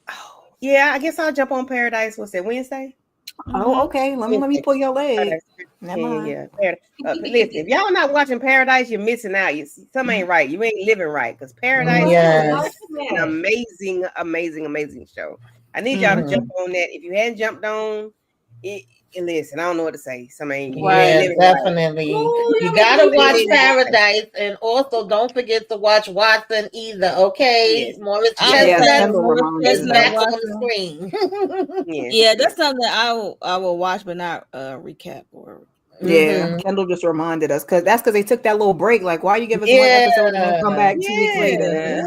Oh, yeah, I guess I'll jump on Paradise. What's that, Wednesday? Oh, okay. Let me pull your leg. Yeah. Listen, if y'all not watching Paradise, you're missing out. Something ain't right. You ain't living right, because Paradise is an amazing, amazing, amazing show. I need y'all to jump on that. If you hadn't jumped on it, listen, I don't know what to say. Something you ain't living definitely. Right. You gotta watch Paradise, and also don't forget to watch Watson either. Okay, Morris Chestnut back on the screen. Yeah, that's something I will watch, but not recap or. Yeah, Kendall just reminded us because they took that little break. Like, why you give us one episode and then come back 2 weeks later?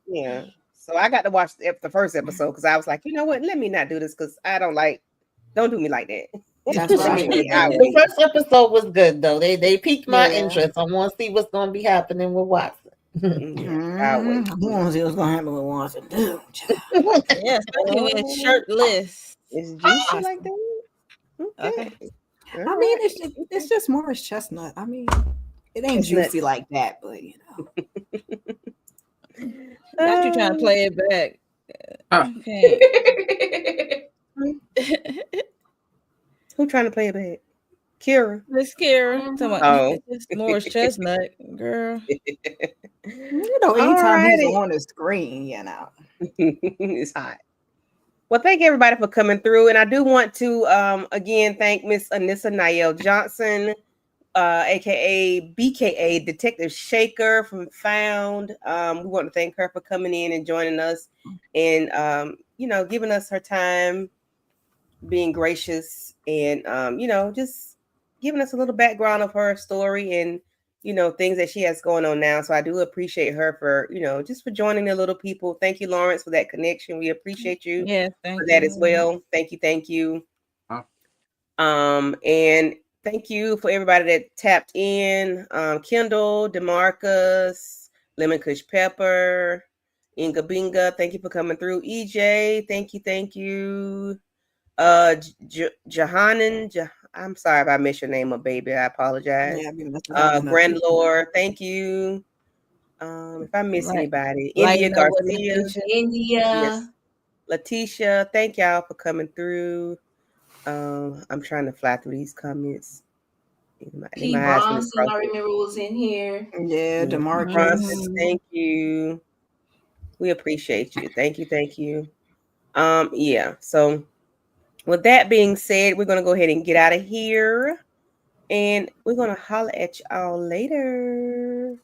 Yeah. So I got to watch the first episode because I was like, you know what? Let me not do this because I don't do me like that. That's right. The first episode was good though. They piqued my interest. I want to see what's going to be happening with Watson. I want to see what's going to happen with Watson too. Yeah, especially when it's shirtless. It's juicy like that. Okay. I mean, it's just Morris Chestnut. I mean, it ain't juicy like that, but Not you trying to play it back. Okay. Who trying to play it back? Kira. Miss Kira. It's Morris Chestnut, girl. Anytime he's on the screen, it's hot. Well, thank everybody for coming through. And I do want to, again, thank Miss Anissa Niel Johnson, aka BKA Detective Shaker from Found. We want to thank her for coming in and joining us and, giving us her time, being gracious and, just giving us a little background of her story and, things that she has going on now. So I do appreciate her for, just for joining the little people. Thank you, Lawrence, for that connection. We appreciate you for that as well. Thank you. And thank you for everybody that tapped in. Kendall, DeMarcus, Lemon Kush Pepper, Inga Binga, thank you for coming through. EJ, thank you. Jahanan, I'm sorry if I missed your name up, baby. I apologize. Grand Lord, thank you. If I miss anybody, India Garcia, yes. Letitia, thank y'all for coming through. I'm trying to fly through these comments. P. Bronson, I remember was in here. Yeah, DeMarcus. Bronson, thank you. We appreciate you. Thank you. Yeah. So with that being said, we're gonna go ahead and get out of here, and we're gonna holler at y'all later.